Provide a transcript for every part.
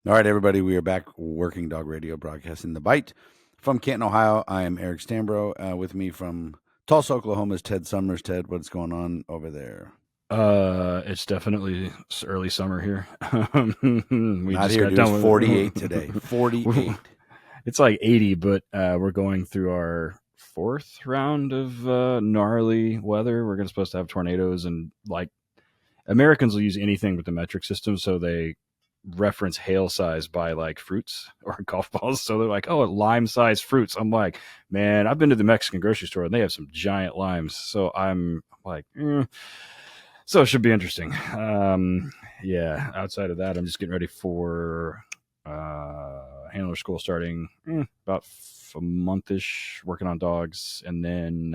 All right, everybody, we are back. Working Dog Radio, broadcasting the Bite from Canton, Ohio. I am Eric Stambro. With me from Tulsa, Oklahoma is Ted Summers. Ted, what's going on over there? It's definitely early summer here. We Not just here, got dude. It's done 48 with today. 48. it's like 80, but we're going through our fourth round of gnarly weather. We're supposed to have tornadoes, and like Americans will use anything with the metric system, so they reference hail size by like fruits or golf balls. So they're like, oh, lime size fruits. I'm like, man, I've been to the Mexican grocery store and they have some giant limes. So I'm like, So it should be interesting. Yeah. Outside of that, I'm just getting ready for handler school starting about a monthish, working on dogs, and then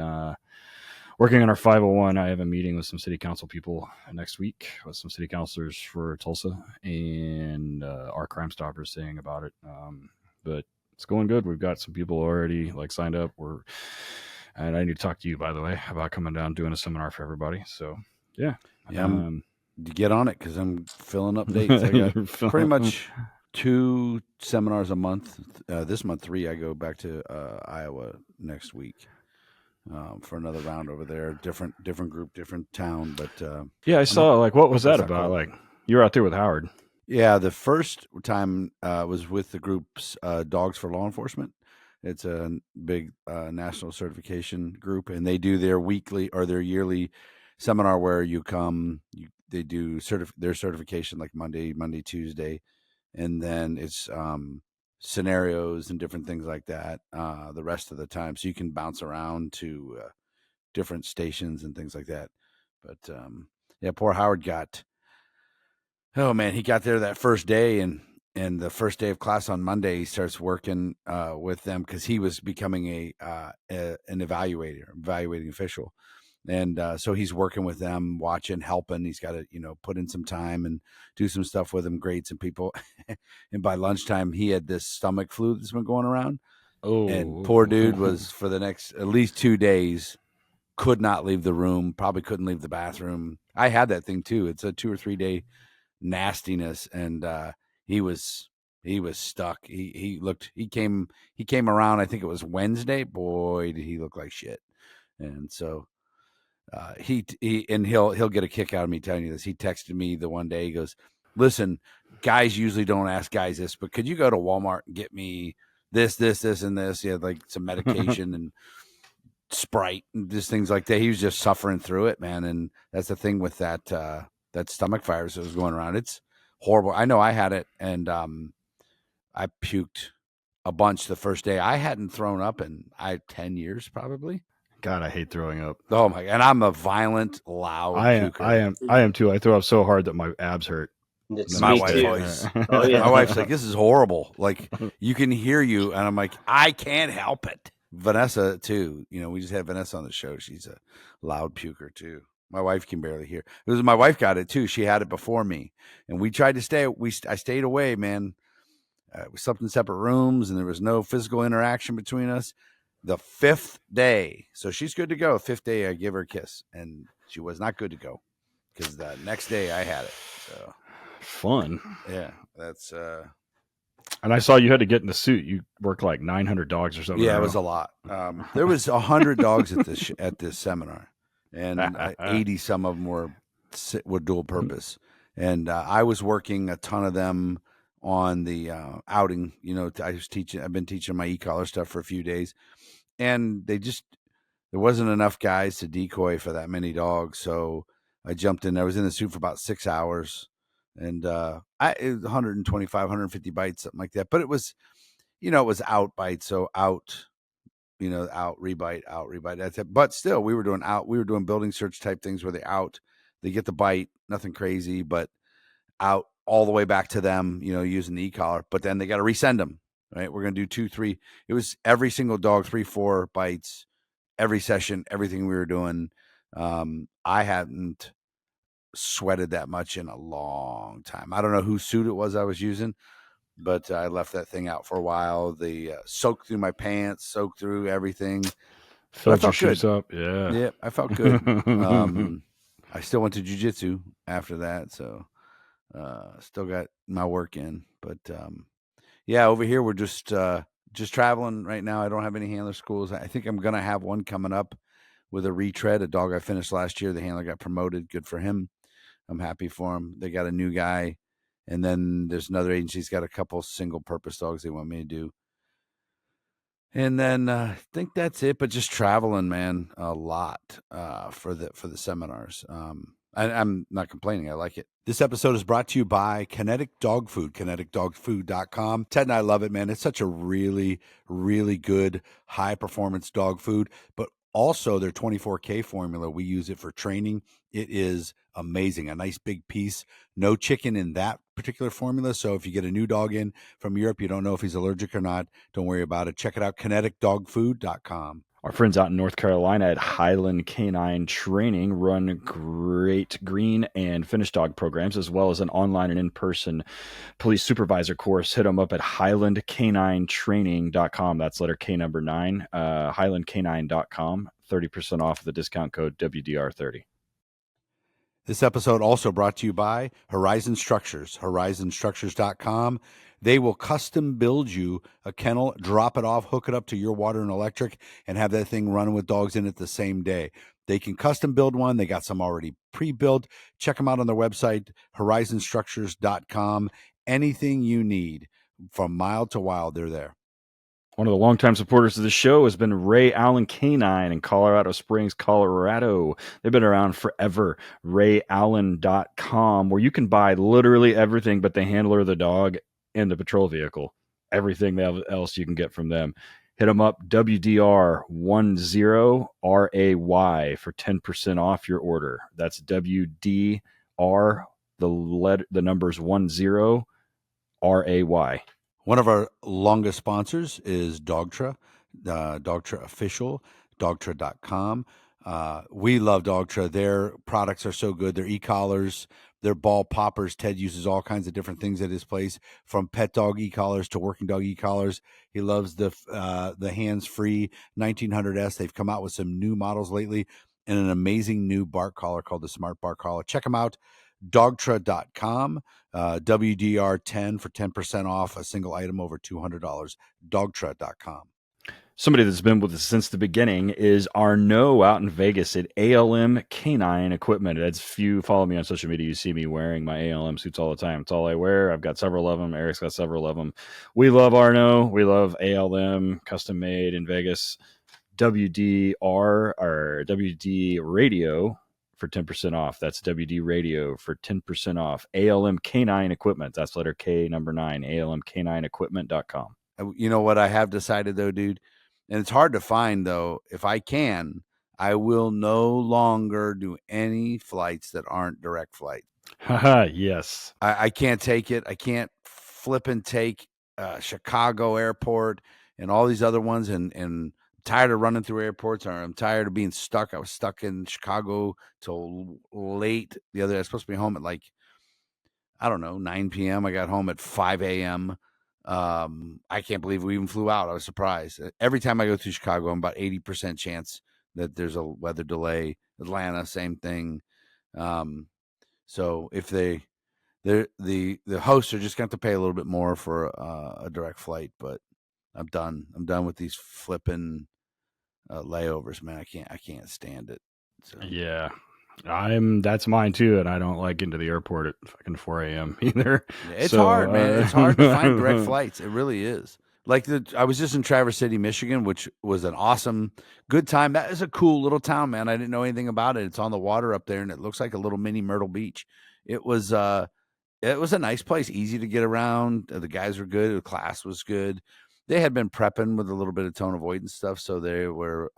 working on our 501. I have a meeting with some city council people next week with some city councilors for Tulsa and our Crime Stoppers saying about it. But it's going good. We've got some people already like signed up. And I need to talk to you, by the way, about coming down doing a seminar for everybody. So yeah. Yeah, get on it because I'm filling up dates. I got pretty much 2 seminars a month. This month, 3. I go back to Iowa next week for another round over there. Different group, different town. But yeah, I saw like what was that that's not about? cool. Like you were out there with Howard. Yeah, the first time was with the group's Dogs for Law Enforcement. It's a big national certification group, and they do their weekly or their yearly seminar where you come. They do their certification like Monday, Tuesday, and then it's scenarios and different things like that the rest of the time. So you can bounce around to different stations and things like that. But yeah, poor Howard got. Oh man, he got there that first day, and the first day of class on Monday, he starts working with them because he was becoming an evaluating official, and so he's working with them, watching, helping. He's got to put in some time and do some stuff with them, grade some people, and by lunchtime, he had this stomach flu that's been going around, and poor dude was for the next at least 2 days could not leave the room, probably couldn't leave the bathroom. I had that thing too. It's a 2 or 3 day nastiness, and he was stuck. He came around. I think it was Wednesday. Boy, did he look like shit. And so he'll get a kick out of me telling you this. He texted me the one day. He goes, "Listen, guys usually don't ask guys this, but could you go to Walmart and get me this, and this? Yeah, like some medication and Sprite and just things like that." He was just suffering through it, man. And that's the thing with that stomach virus that was going around. It's horrible. I know I had it, and I puked a bunch the first day. I hadn't thrown up in 10 years probably. God, I hate throwing up. Oh my! And I'm a violent, loud puker. I am too. I throw up so hard that my abs hurt. My wife always. Oh yeah. My wife's like, "This is horrible. Like you can hear you," and I'm like, "I can't help it." Vanessa too. We just had Vanessa on the show. She's a loud puker too. My wife can barely hear. It was my wife got it too. She had it before me, and we tried to stay. I stayed away, man. We slept in separate rooms, and there was no physical interaction between us. The 5th day, so she's good to go. 5th day, I give her a kiss, and she was not good to go because the next day I had it. So fun. Yeah, that's. And I saw you had to get in the suit. You worked like 900 dogs or something. Yeah, it was a lot. There was 100 dogs at this seminar, and 80 some of them were dual purpose. And I was working a ton of them on the outing. I've been teaching my e-collar stuff for a few days, and there wasn't enough guys to decoy for that many dogs. So I jumped in. I was in the suit for about 6 hours, and it was 125, 150 bites, something like that. But it was, it was out bites. So out, out rebite, out rebite. That's it. But still, we were doing building search type things where they get the bite, nothing crazy, but out all the way back to them, using the e-collar. But then they got to resend them. Right, we're gonna do 2, 3. It was every single dog, 3, 4 bites, every session, everything we were doing. I hadn't sweated that much in a long time. I don't know whose suit it was I was using, but I left that thing out for a while. They soaked through my pants, soaked through everything. Filled your shoes up, yeah. Yeah, I felt good. I still went to jiu-jitsu after that, so Still got my work in, but yeah, over here we're just traveling right now. I don't have any handler schools. I think I'm gonna have one coming up with a retread, a dog I finished last year. The handler got promoted. Good for him. I'm happy for him. They got a new guy, and then there's another agency's got a couple single purpose dogs they want me to do. And then I think that's it. But just traveling, man, a lot for the seminars. I'm not complaining. I like it. This episode is brought to you by Kinetic Dog Food, kineticdogfood.com. Ted and I love it, man. It's such a really, really good high performance dog food, but also their 24K formula. We use it for training. It is amazing. A nice big piece. No chicken in that particular formula. So if you get a new dog in from Europe, you don't know if he's allergic or not, don't worry about it. Check it out, kineticdogfood.com. Our friends out in North Carolina at Highland Canine Training run great green and Finnish dog programs, as well as an online and in-person police supervisor course. Hit them up at highlandcaninetraining.com. That's letter K number 9, highlandcanine.com. 30% off the discount code WDR30. This episode also brought to you by Horizon Structures, horizonstructures.com. They will custom build you a kennel, drop it off, hook it up to your water and electric, and have that thing running with dogs in it the same day. They can custom build one. They got some already pre-built. Check them out on their website, horizonstructures.com. Anything you need from mild to wild, they're there. One of the longtime supporters of the show has been Ray Allen Canine in Colorado Springs, Colorado. They've been around forever. RayAllen.com, where you can buy literally everything but the handler of the dog and the patrol vehicle. Everything else you can get from them. Hit them up, WDR10RAY for 10% off your order. That's WDR, the numbers 10RAY. One of our longest sponsors is Dogtra, Dogtra Official, Dogtra.com. We love Dogtra. Their products are so good. Their e-collars, their ball poppers. Ted uses all kinds of different things at his place, from pet dog e-collars to working dog e-collars. He loves the hands-free 1900S. They've come out with some new models lately and an amazing new bark collar called the Smart Bark Collar. Check them out. Dogtra.com, WDR10 for 10% off a single item over $200. Dogtra.com. Somebody that's been with us since the beginning is Arnaud out in Vegas at ALM Canine Equipment. If you follow me on social media, you see me wearing my ALM suits all the time. It's all I wear. I've got several of them. Eric's got several of them. We love Arnaud. We love ALM, custom made in Vegas. WDR or WD Radio for 10% off. That's WD Radio for 10% off. ALM Canine Equipment. That's letter K number 9. ALMcanineequipment.com. You know what I have decided, though, dude? And it's hard to find, though. If I can, I will no longer do any flights that aren't direct flight. Yes. I can't take it. I can't flip and take Chicago Airport and all these other ones. And tired of running through airports, or I'm tired of being stuck. I was stuck in Chicago till late the other day. I was supposed to be home at like, I don't know, 9 p.m. I got home at 5 a.m. I can't believe we even flew out. I was surprised. Every time I go through Chicago, I'm about 80% chance that there's a weather delay. Atlanta, same thing. So if the hosts are just going to have to pay a little bit more for a direct flight, but I'm done. I'm done with these flipping layovers, man. I can't stand it. So. Yeah, that's mine too, and I don't like getting to the airport at fucking 4 a.m. either. It's hard, man. It's hard to find direct flights. It really is. Like I was just in Traverse City, Michigan, which was an awesome, good time. That is a cool little town, man. I didn't know anything about it. It's on the water up there, and it looks like a little mini Myrtle Beach. It was a nice place, easy to get around. The guys were good. The class was good. They had been prepping with a little bit of tone avoidance stuff, so they were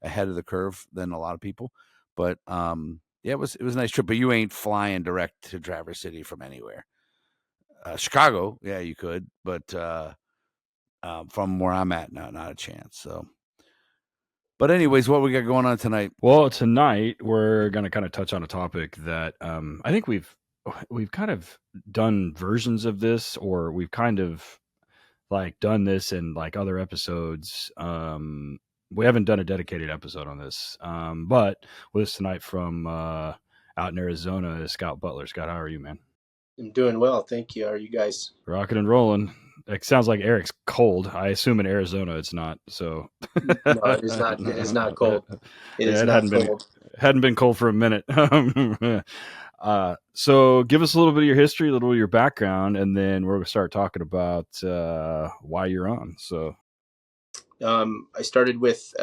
ahead of the curve than a lot of people. But yeah, it was a nice trip. But you ain't flying direct to Traverse City from anywhere. Chicago, yeah, you could, but from where I'm at now, not a chance. So, but anyways, what we got going on tonight? Well, tonight we're going to kind of touch on a topic that I think we've kind of done versions of this, or we've kind of like done this in like other episodes. We haven't done a dedicated episode on this, but with us tonight from out in Arizona is Scott Butler. Scott, how are you, man? I'm doing well, thank you. How are you guys? Rocking and rolling. It sounds like Eric's cold. I assume in Arizona it's not. So No, it is not. It is not cold. It yeah, is it not cold. hadn't been cold for a minute. So give us a little bit of your history, a little bit of your background, and then we're gonna start talking about why you're on. So I started with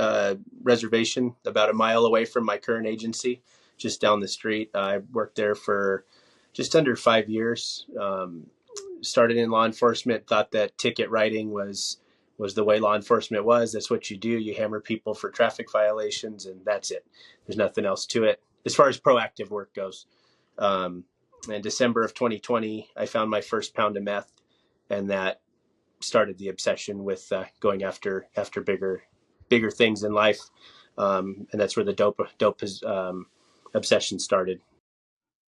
reservation about a mile away from my current agency, just down the street. I worked there for just under 5 years. Started in law enforcement. Thought that ticket writing was the way law enforcement was. That's what you do. You hammer people for traffic violations, and that's it. There's nothing else to it as far as proactive work goes. Um, in December of 2020, I found my first pound of meth, and that started the obsession with going after bigger things in life, and that's where the obsession started.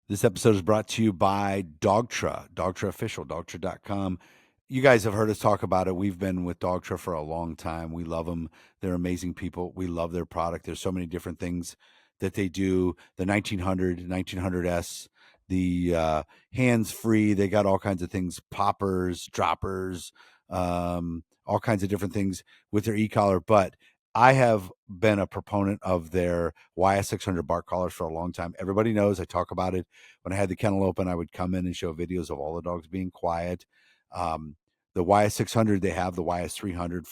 This episode is brought to you by Dogtra, Dogtra Official, Dogtra.com. You guys have heard us talk about it. We've been with Dogtra for a long time. We love them. They're amazing people. We love their product. There's so many different things that they do. The 1900, 1900S, the hands-free. They got all kinds of things, poppers, droppers, all kinds of different things with their e-collar. But I have been a proponent of their YS600 bark collars for a long time. Everybody knows I talk about it. When I had the kennel open, I would come in and show videos of all the dogs being quiet. The YS600, they have the YS300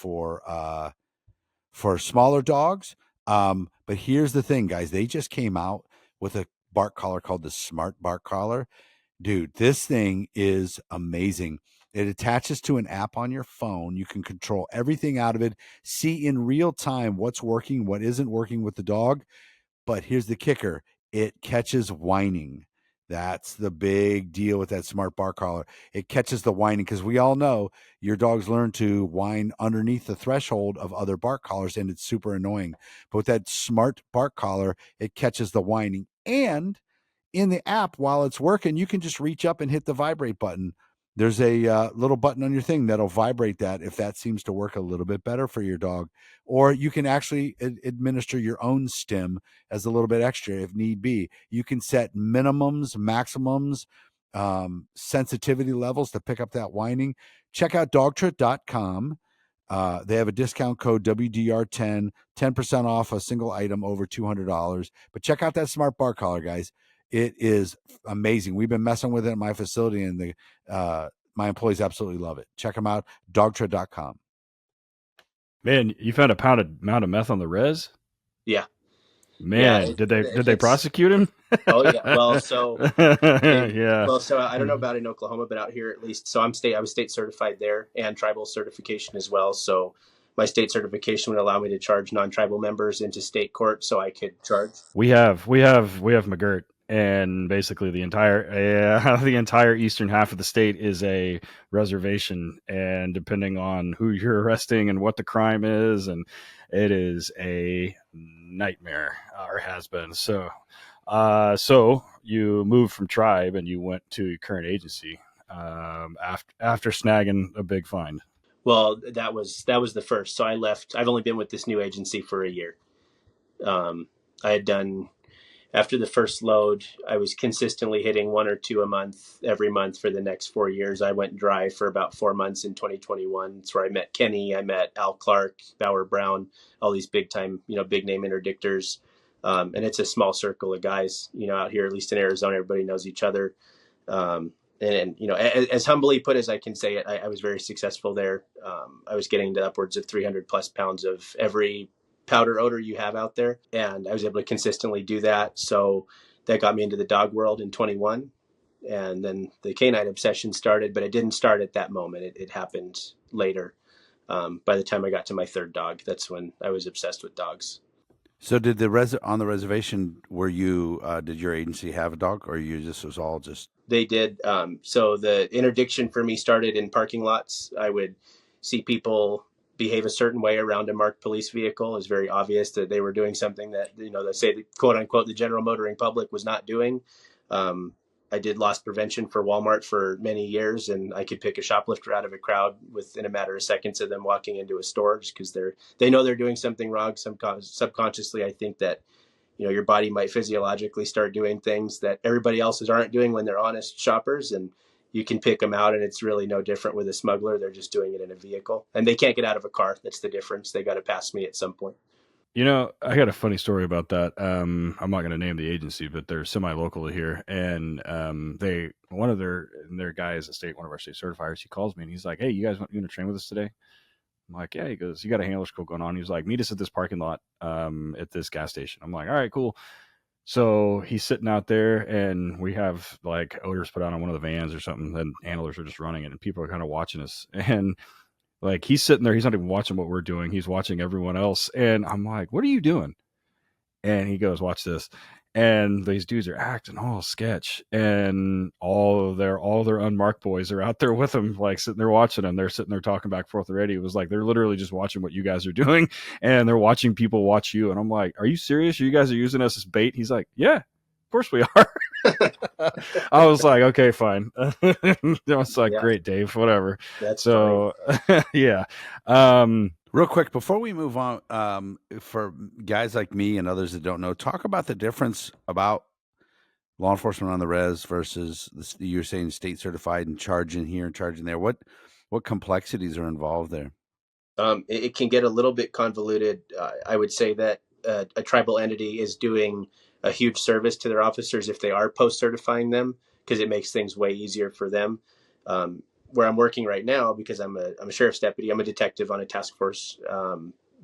for smaller dogs. But here's the thing, guys. They just came out with a bark collar called the Smart Bark Collar. Dude, this thing is amazing. It attaches to an app on your phone. You can control everything out of it, see in real time what's working, what isn't working with the dog. But here's the kicker. It catches whining. That's the big deal with that smart bark collar. It catches the whining because we all know your dogs learn to whine underneath the threshold of other bark collars, and it's super annoying. But with that smart bark collar, it catches the whining. And in the app, while it's working, you can just reach up and hit the vibrate button. There's a little button on your thing that'll vibrate that if that seems to work a little bit better for your dog. Or you can actually administer your own stim as a little bit extra if need be. You can set minimums, maximums, sensitivity levels to pick up that whining. Check out dogtra.com. They have a discount code WDR10, 10% off a single item over $200. But check out that smart bar collar, guys. It is amazing. We've been messing with it at my facility, and my employees absolutely love it. Check them out, dogtra.com. man, you found a amount of meth on the res. Yeah, yeah. Man, did they It's prosecute him? oh yeah. Well, so Yeah. so I don't know about in Oklahoma, but out here at least. So I was state certified there and tribal certification as well. So my state certification would allow me to charge non-tribal members into state court, so I could charge. We have McGirt, and basically the entire eastern half of the state is a reservation, and depending on who you're arresting and what the crime is, and it is a nightmare, or has been. So you moved from tribe and you went to your current agency after snagging a big find. Well, that was the first. So I left. I've only been with this new agency for a year. I had done after the first load, I was consistently hitting one or two a month every month for the next 4 years. I went dry for about 4 months in 2021. It's where I met Kenny, I met Al Clark, Bauer Brown, all these big time, big name interdictors. And it's a small circle of guys, out here, at least in Arizona, everybody knows each other. And as humbly put as I can say it, I was very successful there. I was getting to upwards of 300 plus pounds of every powder odor you have out there, and I was able to consistently do that. So that got me into the dog world in 21, and then the canine obsession started, but it didn't start at that moment. It happened later. By the time I got to my third dog, that's when I was obsessed with dogs. So did on the reservation, were you did your agency have a dog, or you just was all just They did. So the interdiction for me started in parking lots. I would see people behave a certain way around a marked police vehicle. It was very obvious that they were doing something that, they say, the quote unquote, the general motoring public was not doing. I did loss prevention for Walmart for many years, and I could pick a shoplifter out of a crowd within a matter of seconds of them walking into a store, just because they know they're doing something wrong. Subconsciously, I think that your body might physiologically start doing things that everybody else aren't doing when they're honest shoppers, and you can pick them out, and it's really no different with a smuggler. They're just doing it in a vehicle, and they can't get out of a car. That's the difference. They got to pass me at some point. I got a funny story about that. I'm not going to name the agency, but they're semi-local here, and one of their guys at state, one of our state certifiers, he calls me and he's like, "Hey, you guys want to train with us today?" I'm like, "Yeah." He goes, "You got a handler school going on?" He was like, "Meet us at this parking lot, at this gas station." I'm like, "All right, cool." So he's sitting out there, and we have like odors put out on one of the vans or something, and handlers are just running it, and people are kind of watching us, and like he's sitting there, he's not even watching what we're doing. He's watching everyone else. And I'm like, "What are you doing?" And he goes, "Watch this." And these dudes are acting all sketch. And all their unmarked boys are out there with them, like sitting there watching them. They're sitting there talking back and forth already. It was like they're literally just watching what you guys are doing, and they're watching people watch you. And I'm like, "Are you serious? You guys are using us as bait?" He's like, "Yeah, of course we are." I was like, "Okay, fine." I was like, "Great, Dave, whatever." That's so yeah. Real quick, before we move on, for guys like me and others that don't know, talk about the difference about law enforcement on the res versus you're saying state certified and charging here and charging there. What complexities are involved there? It can get a little bit convoluted. I would say that a tribal entity is doing a huge service to their officers if they are post-certifying them, because it makes things way easier for them. Where I'm working right now, because I'm a sheriff's deputy, I'm a detective on a task force,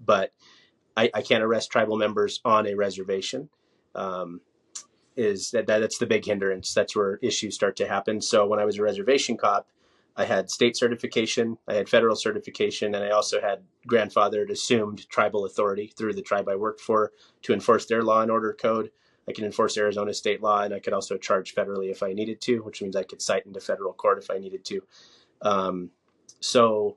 but I can't arrest tribal members on a reservation. That's the big hindrance. That's where issues start to happen. So when I was a reservation cop, I had state certification, I had federal certification, and I also had grandfathered assumed tribal authority through the tribe I worked for to enforce their law and order code. I can enforce Arizona state law, and I could also charge federally if I needed to, which means I could cite into federal court if I needed to. So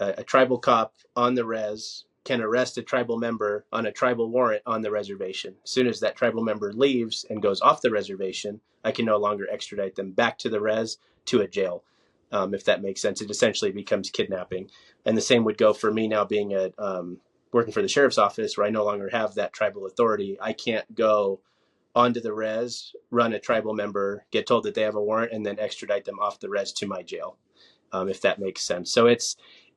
a tribal cop on the res can arrest a tribal member on a tribal warrant on the reservation. As soon as that tribal member leaves and goes off the reservation, I can no longer extradite them back to the res to a jail. If that makes sense, it essentially becomes kidnapping. And the same would go for me now being working for the sheriff's office, where I no longer have that tribal authority. I can't go onto the res, run a tribal member, get told that they have a warrant, and then extradite them off the res to my jail, if that makes sense. So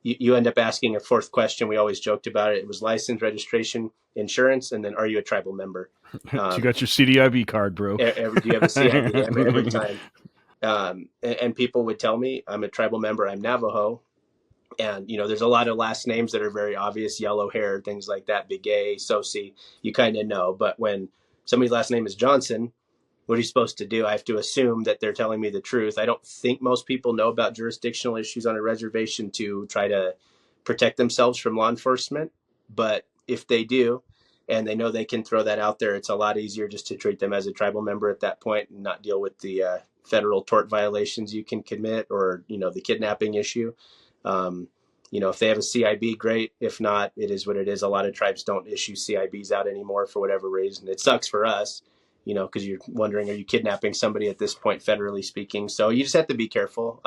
you end up asking a fourth question. We always joked about it. It was license, registration, insurance, and then are you a tribal member? You got your CDIB card, bro. Do you have a CID? Every time. And people would tell me I'm a tribal member, I'm Navajo. And, there's a lot of last names that are very obvious, yellow hair, things like that, Big A, Sosi, you kind of know. But when somebody's last name is Johnson, what are you supposed to do? I have to assume that they're telling me the truth. I don't think most people know about jurisdictional issues on a reservation to try to protect themselves from law enforcement. But if they do, and they know they can throw that out there, it's a lot easier just to treat them as a tribal member at that point and not deal with the federal tort violations you can commit, or, the kidnapping issue. If they have a CIB, great. If not, it is what it is. A lot of tribes don't issue CIBs out anymore for whatever reason. It sucks for us, because you're wondering, are you kidnapping somebody at this point, federally speaking? So you just have to be careful.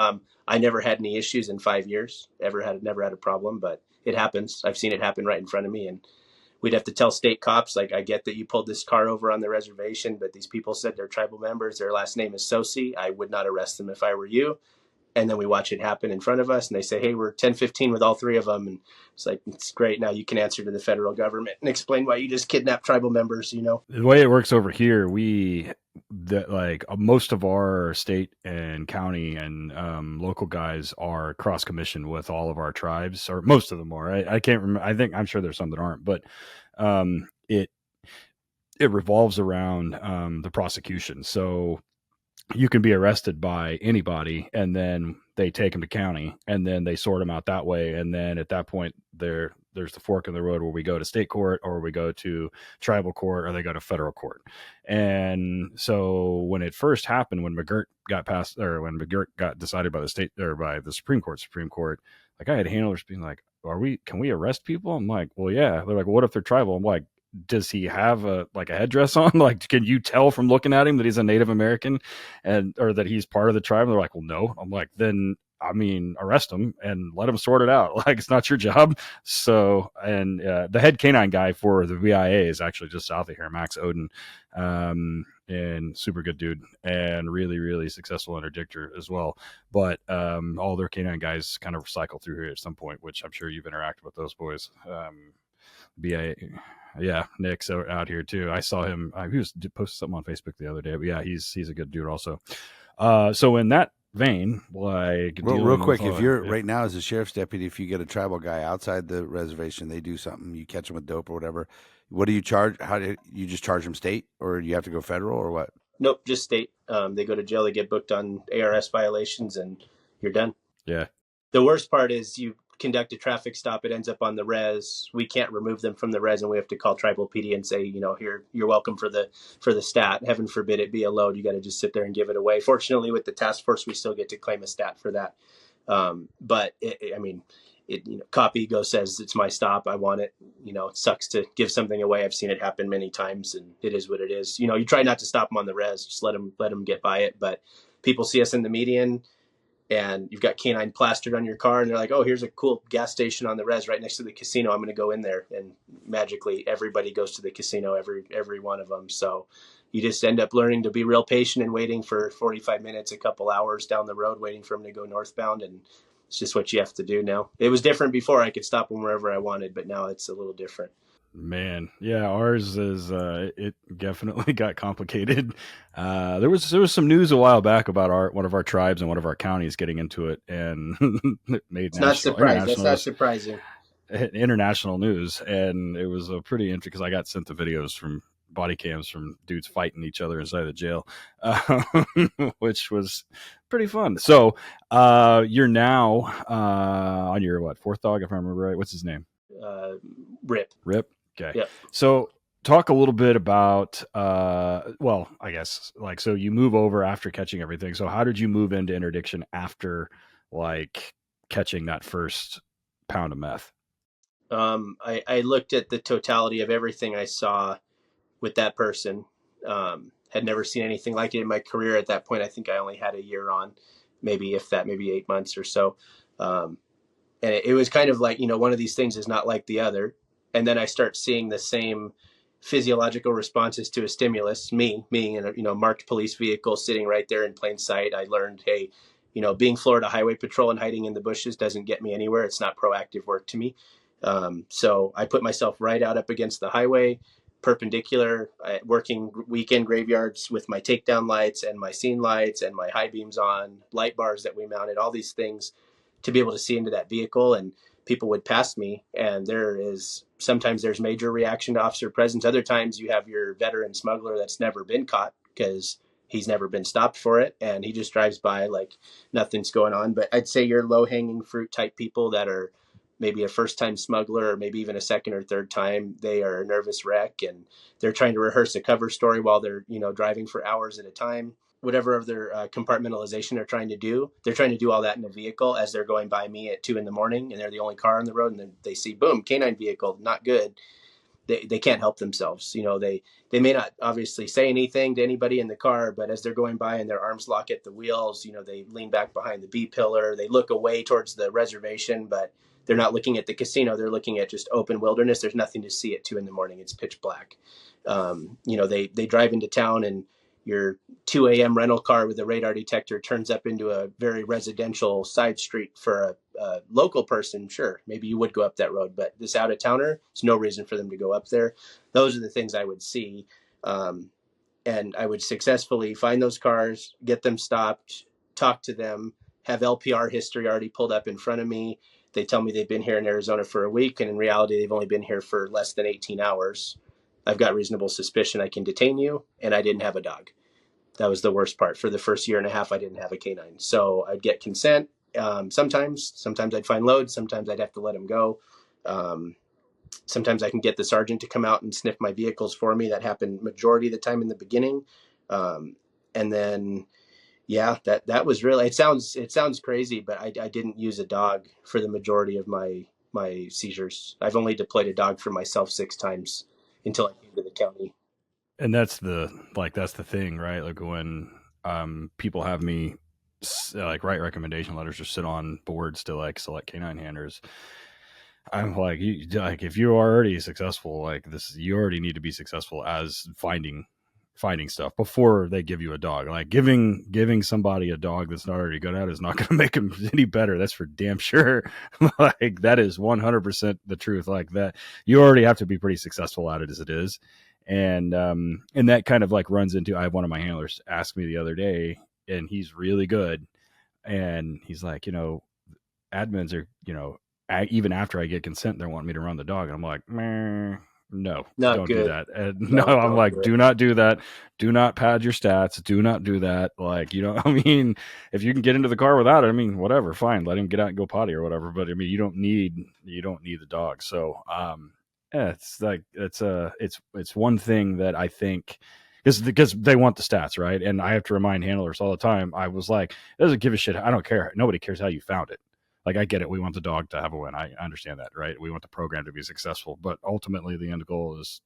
I never had any issues in 5 years, never had a problem, but it happens. I've seen it happen right in front of me, and we'd have to tell state cops, like, I get that you pulled this car over on the reservation, but these people said they're tribal members. Their last name is Sosi. I would not arrest them if I were you. And then we watch it happen in front of us, and they say, hey, we're 10-15 with all three of them. And it's like, it's great. Now you can answer to the federal government and explain why you just kidnapped tribal members, The way it works over here, most of our state and county and local guys are cross-commissioned with all of our tribes, or most of them are. I can't remember. I'm sure there's some that aren't, but it revolves around the prosecution. So you can be arrested by anybody, and then they take them to county, and then they sort them out that way. And then at that point, there's the fork in the road where we go to state court, or we go to tribal court, or they go to federal court. And so when it first happened, when McGirt got passed, or when McGirt got decided by the state, or by the Supreme Court, like, I had handlers being like, can we arrest people? I'm like, well, yeah. They're like, well, what if they're tribal? I'm like, does he have a headdress on? Like, can you tell from looking at him that he's a Native American or that he's part of the tribe? And they're like, well, no. I'm like, then arrest them and let them sort it out. Like, it's not your job. So, and the head canine guy for the VIA is actually just south of here, Max Oden, and super good dude and really, really successful interdictor as well. But all their canine guys kind of cycle through here at some point, which I'm sure you've interacted with those boys. VIA. Yeah, Nick's out here too. I saw him. He was posted something on Facebook the other day. But yeah, he's a good dude also. So in that vein, like, real quick, if you're right now as a sheriff's deputy, if you get a tribal guy outside the reservation, they do something, you catch them with dope or whatever. What do you charge? How do you just charge them state, or you have to go federal, or what? Nope, just state. They go to jail. They get booked on ARS violations, and you're done. Yeah. The worst part is you conduct a traffic stop, it ends up on the res. We can't remove them from the res, and we have to call tribal PD and say, here, you're welcome for the stat. Heaven forbid it be a load. You got to just sit there and give it away. Fortunately, with the task force, we still get to claim a stat for that. But cop ego says it's my stop. I want it. It sucks to give something away. I've seen it happen many times, and it is what it is. You try not to stop them on the res. Just let them get by it. But people see us in the median, and you've got canine plastered on your car, and they're like, oh, here's a cool gas station on the res right next to the casino. I'm going to go in there. And magically everybody goes to the casino, every one of them. So you just end up learning to be real patient and waiting for 45 minutes, a couple hours down the road, waiting for them to go northbound. And it's just what you have to do now. It was different before. I could stop them wherever I wanted, but now it's a little different. Man, yeah, ours is it definitely got complicated. There was some news a while back about one of our tribes and one of our counties getting into it, and it made That's not surprising. International news, and it was a pretty interesting because I got sent the videos from body cams from dudes fighting each other inside the jail, which was pretty fun. So you're now on your fourth dog, if I remember right. What's his name? Rip. Okay. Yep. So talk a little bit about, I guess, so you move over after catching everything. So how did you move into interdiction after, catching that first pound of meth? I looked at the totality of everything I saw with that person. Had never seen anything like it in my career at that point. I think I only had a year on, maybe 8 months or so. And it was kind of like, one of these things is not like the other. And then I start seeing the same physiological responses to a stimulus, me in a marked police vehicle sitting right there in plain sight. I learned, hey, being Florida Highway Patrol and hiding in the bushes doesn't get me anywhere. It's not proactive work to me. So I put myself right out up against the highway, perpendicular, working weekend graveyards with my takedown lights and my scene lights and my high beams on, light bars that we mounted, all these things to be able to see into that vehicle. And people would pass me, and sometimes there's major reaction to officer presence. Other times you have your veteran smuggler that's never been caught because he's never been stopped for it, and he just drives by like nothing's going on. But I'd say your low-hanging fruit type people that are maybe a first-time smuggler or maybe even a second or third time, they are a nervous wreck, and they're trying to rehearse a cover story while they're driving for hours at a time. Whatever of their compartmentalization they're trying to do all that in a vehicle as they're going by me at 2 a.m, and they're the only car on the road, and then they see, boom, canine vehicle, not good. They can't help themselves. They may not obviously say anything to anybody in the car, but as they're going by and their arms lock at the wheels, they lean back behind the B pillar. They look away towards the reservation, but they're not looking at the casino. They're looking at just open wilderness. There's nothing to see at 2 a.m. It's pitch black. They drive into town, and your 2 a.m. rental car with a radar detector turns up into a very residential side street for a local person. Sure, maybe you would go up that road, but this out-of-towner, there's no reason for them to go up there. Those are the things I would see. And I would successfully find those cars, get them stopped, talk to them, have LPR history already pulled up in front of me. They tell me they've been here in Arizona for a week, and in reality, they've only been here for less than 18 hours. I've got reasonable suspicion I can detain you, and I didn't have a dog. That was the worst part. For the first year and a half, I didn't have a canine. So I'd get consent. Sometimes I'd find loads. Sometimes I'd have to let him go. Sometimes I can get the sergeant to come out and sniff my vehicles for me. That happened majority of the time in the beginning. And then, yeah, that was really, it sounds crazy, but I didn't use a dog for the majority of my seizures. I've only deployed a dog for myself 6 times until I came to the county. And that's the thing, right? Like when people have me like write recommendation letters or sit on boards to like select canine handlers. I'm like, if you're already successful, like this, you already need to be successful as finding stuff before they give you a dog. Like giving somebody a dog that's not already good at it is not going to make them any better. That's for damn sure. Like that is 100% the truth. Like that, you already have to be pretty successful at it as it is. And that kind of like runs into, I have one of my handlers ask me the other day, and he's really good. And he's like, admins are, even after I get consent, they're wanting me to run the dog. And I'm like, meh, no, Not don't do good. that. And no, No, I'm don't like, do it. do not do that. Do not pad your stats. Do not do that. Like, I mean, if you can get into the car without it, I mean, whatever, fine. Let him get out and go potty or whatever. But I mean, you don't need the dog. So, yeah, it's like, it's one thing that I think because they want the stats, right? And I have to remind handlers all the time. I was like, it doesn't give a shit. I don't care. Nobody cares how you found it. Like, I get it. We want the dog to have a win. I understand that, right? We want the program to be successful, but ultimately the end goal is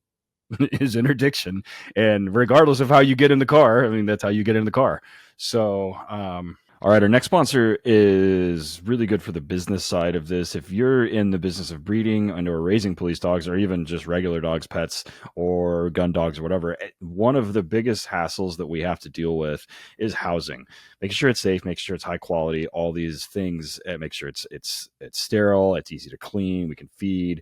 interdiction. And regardless of how you get in the car, I mean, that's how you get in the car. So, all right, our next sponsor is really good for the business side of this. If you're in the business of breeding and or raising police dogs, or even just regular dogs, pets, or gun dogs, or whatever, one of the biggest hassles that we have to deal with is housing. Making sure it's safe, making sure it's high quality, all these things. Make sure it's sterile, it's easy to clean, we can feed.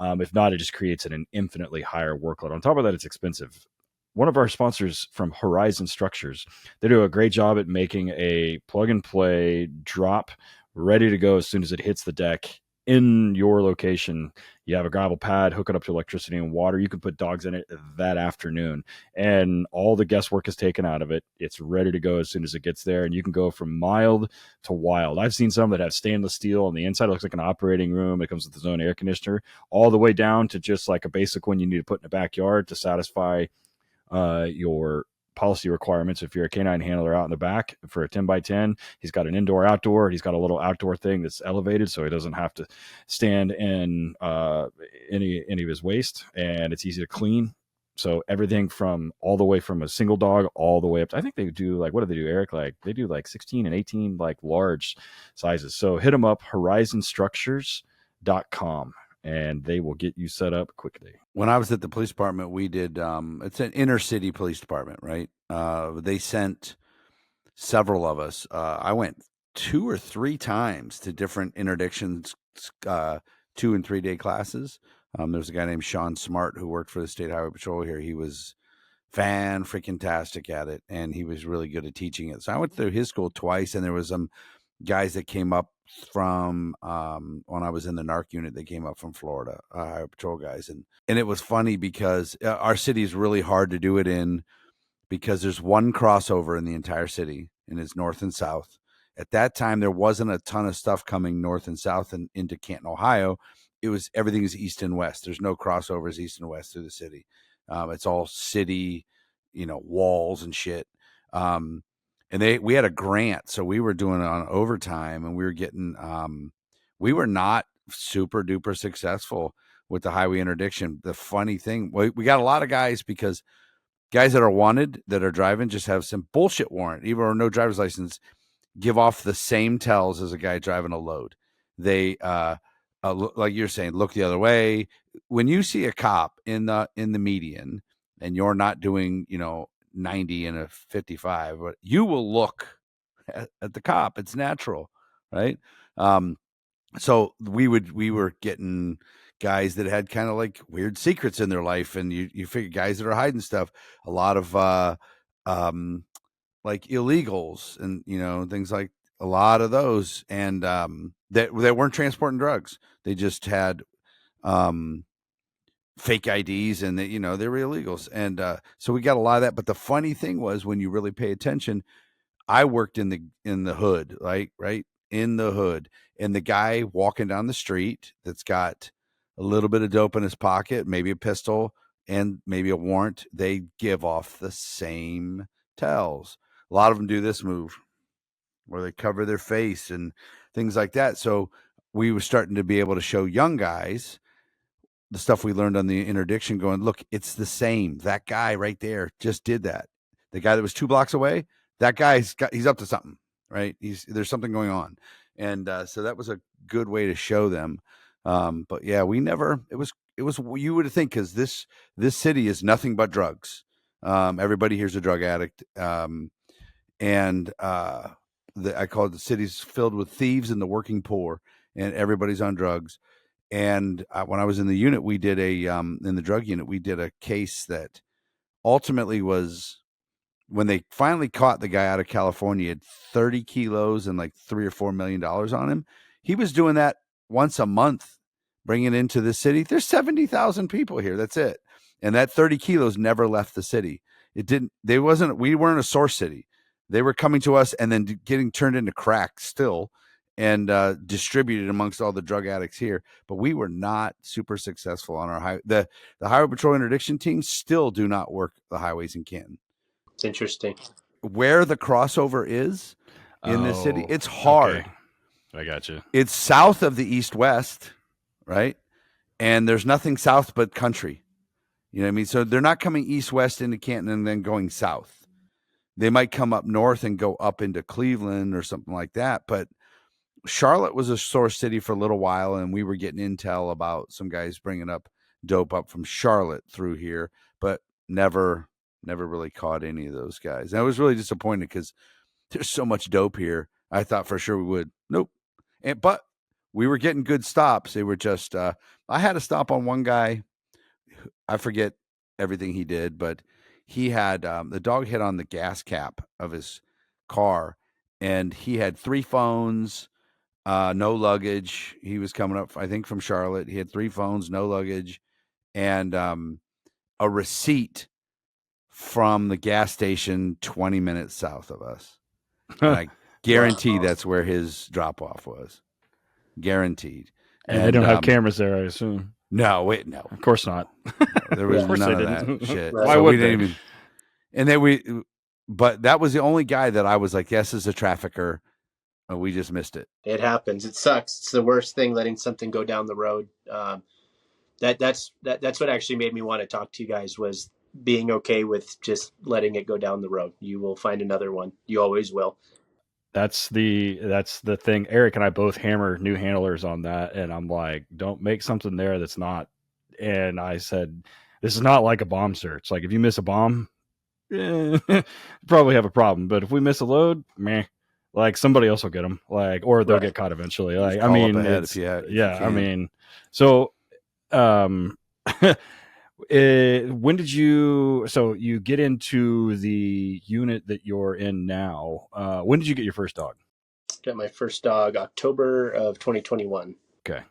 If not, it just creates an infinitely higher workload. On top of that, it's expensive. One of our sponsors from Horizon Structures, they do a great job at making a plug and play drop ready to go as soon as it hits the deck in your location. You have a gravel pad, hook it up to electricity and water. You can put dogs in it that afternoon, and all the guesswork is taken out of it. It's ready to go as soon as it gets there, and you can go from mild to wild. I've seen some that have stainless steel on the inside. It looks like an operating room. It comes with its own air conditioner, all the way down to just like a basic one you need to put in the backyard to satisfy your policy requirements. If you're a canine handler out in the back for a 10x10, he's got an indoor outdoor. He's got a little outdoor thing that's elevated, so he doesn't have to stand in any of his waste, and it's easy to clean. So everything from all the way from a single dog all the way up to, I think they do like, what do they do, Eric? Like they do like 16 and 18 like large sizes. So hit them up, horizonstructures.com, and they will get you set up quickly. When I was at the police department, we did, it's an inner city police department, right? They sent several of us. I went 2 or 3 times to different interdictions, 2 and 3 day classes. There's a guy named Sean Smart who worked for the State Highway Patrol here. He was fan-freaking-tastic at it, and he was really good at teaching it. So I went through his school twice, and there was some guys that came up from when I was in the NARC unit. They came up from Florida, Highway Patrol guys, and it was funny because our city is really hard to do it in because there's one crossover in the entire city, and it's north and south. At that time, there wasn't a ton of stuff coming north and south and into Canton, Ohio. It was everything is east and west. There's no crossovers east and west through the city. It's all city, walls and shit. And we had a grant, so we were doing it on overtime, and we were getting. We were not super duper successful with the highway interdiction. The funny thing, we got a lot of guys because guys that are wanted that are driving just have some bullshit warrant, even or no driver's license, give off the same tells as a guy driving a load. They like you're saying, look the other way. When you see a cop in the median and you're not doing 90 and a 55, but you will look at the cop. It's natural, right? So we were getting guys that had kind of like weird secrets in their life, and you figure guys that are hiding stuff, a lot of like illegals and things like a lot of those, and that weren't transporting drugs. They just had fake IDs, and they were illegals, and so we got a lot of that. But the funny thing was, when you really pay attention, I worked in the hood, right in the hood, and the guy walking down the street that's got a little bit of dope in his pocket, maybe a pistol and maybe a warrant, they give off the same tells. A lot of them do this move where they cover their face and things like that. So we were starting to be able to show young guys the stuff we learned on the interdiction, going, look, it's the same. That guy right there just did that. The guy that was 2 blocks away, that he's up to something. right? There's something going on, and so that was a good way to show them. But yeah, we never. It was you would think, because this city is nothing but drugs. Everybody here's a drug addict, and I call it the city's filled with thieves and the working poor, and everybody's on drugs. And when I was in the unit, we did in the drug unit, we did a case that ultimately was, when they finally caught the guy out of California, he had 30 kilos and like $3 or $4 million on him. He was doing that once a month, bringing it into the city. There's 70,000 people here. That's it. And that 30 kilos never left the city. We weren't a source city. They were coming to us and then getting turned into crack still, and distributed amongst all the drug addicts here. But we were not super successful on our the highway patrol interdiction teams still do not work the highways in Canton. It's interesting. Where the crossover is in this city, it's hard. Okay. I got you. It's south of the east-west, right? And there's nothing south but country. You know what I mean? So they're not coming east-west into Canton and then going south. They might come up north and go up into Cleveland or something like that. But Charlotte was a source city for a little while, and we were getting intel about some guys bringing up dope up from Charlotte through here, but never really caught any of those guys. And I was really disappointed because there's so much dope here. I thought for sure we would. Nope. But we were getting good stops. They were just, I had a stop on one guy. I forget everything he did, but he had, the dog hit on the gas cap of his car, and he had 3 phones, no luggage. He was coming up, I think, from Charlotte. He had 3 phones, no luggage, and a receipt from the gas station 20 minutes south of us. And I guarantee that's where his drop off was. Guaranteed. And they don't have cameras there, I assume. No. Of course not. There was course none they of didn't. that shit. Right. Why So would we didn't they? even. And then but that was the only guy that I was like, yes, is a trafficker. We just missed it. It happens. It sucks. It's the worst thing, letting something go down the road. That's what actually made me want to talk to you guys, was being okay with just letting it go down the road. You will find another one. You always will. That's the thing. Eric and I both hammer new handlers on that, and I'm like, don't make something there that's not. And I said, this is not like a bomb search. Like if you miss a bomb, probably have a problem. But if we miss a load, meh. Like somebody else will get them. Like, or they'll get caught eventually. Like, I mean, if you I mean, so, when did you get into the unit that you're in now? When did you get your first dog? Got my first dog October of 2021. Okay.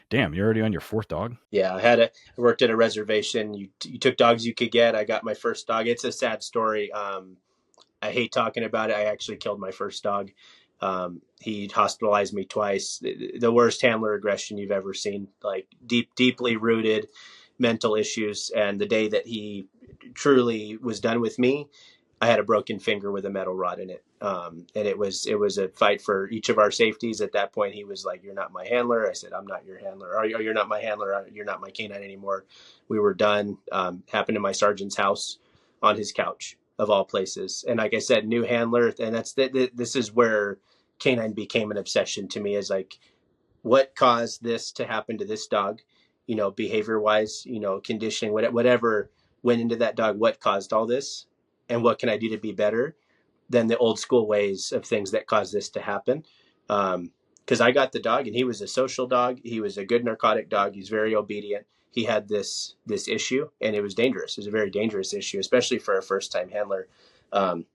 Damn, you're already on your 4th dog? Yeah, I worked at a reservation. You took dogs you could get. I got my first dog. It's a sad story. I hate talking about it. I actually killed my first dog. He hospitalized me twice. The worst handler aggression you've ever seen, like deeply rooted mental issues. And the day that he truly was done with me, I had a broken finger with a metal rod in it. And it was a fight for each of our safeties. At that point, he was like, "You're not my handler." I said, "I'm not your handler." Or, "You're not my handler. You're not my canine anymore." We were done. Happened in my sergeant's house on his couch, of all places. And like I said, new handler. And this is where canine became an obsession to me, is like, what caused this to happen to this dog? Behavior wise, conditioning, whatever went into that dog, what caused all this, and what can I do to be better than the old school ways of things that caused this to happen? Because I got the dog, and he was a social dog. He was a good narcotic dog. He's very obedient. He had this issue, and it was dangerous. It was a very dangerous issue, especially for a first time handler.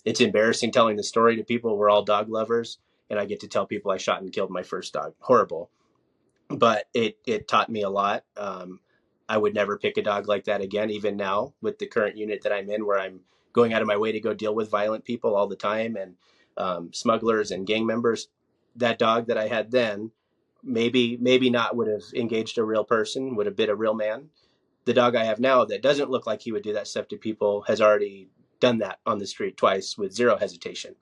It's embarrassing telling the story to people. We're all dog lovers, and I get to tell people I shot and killed my first dog. Horrible. But it taught me a lot. I would never pick a dog like that again, even now with the current unit that I'm in, where I'm going out of my way to go deal with violent people all the time, and smugglers and gang members. That dog that I had then, maybe not would have engaged a real person, would have been a real man. The dog I have now, that doesn't look like he would do that stuff to people, has already done that on the street twice with zero hesitation.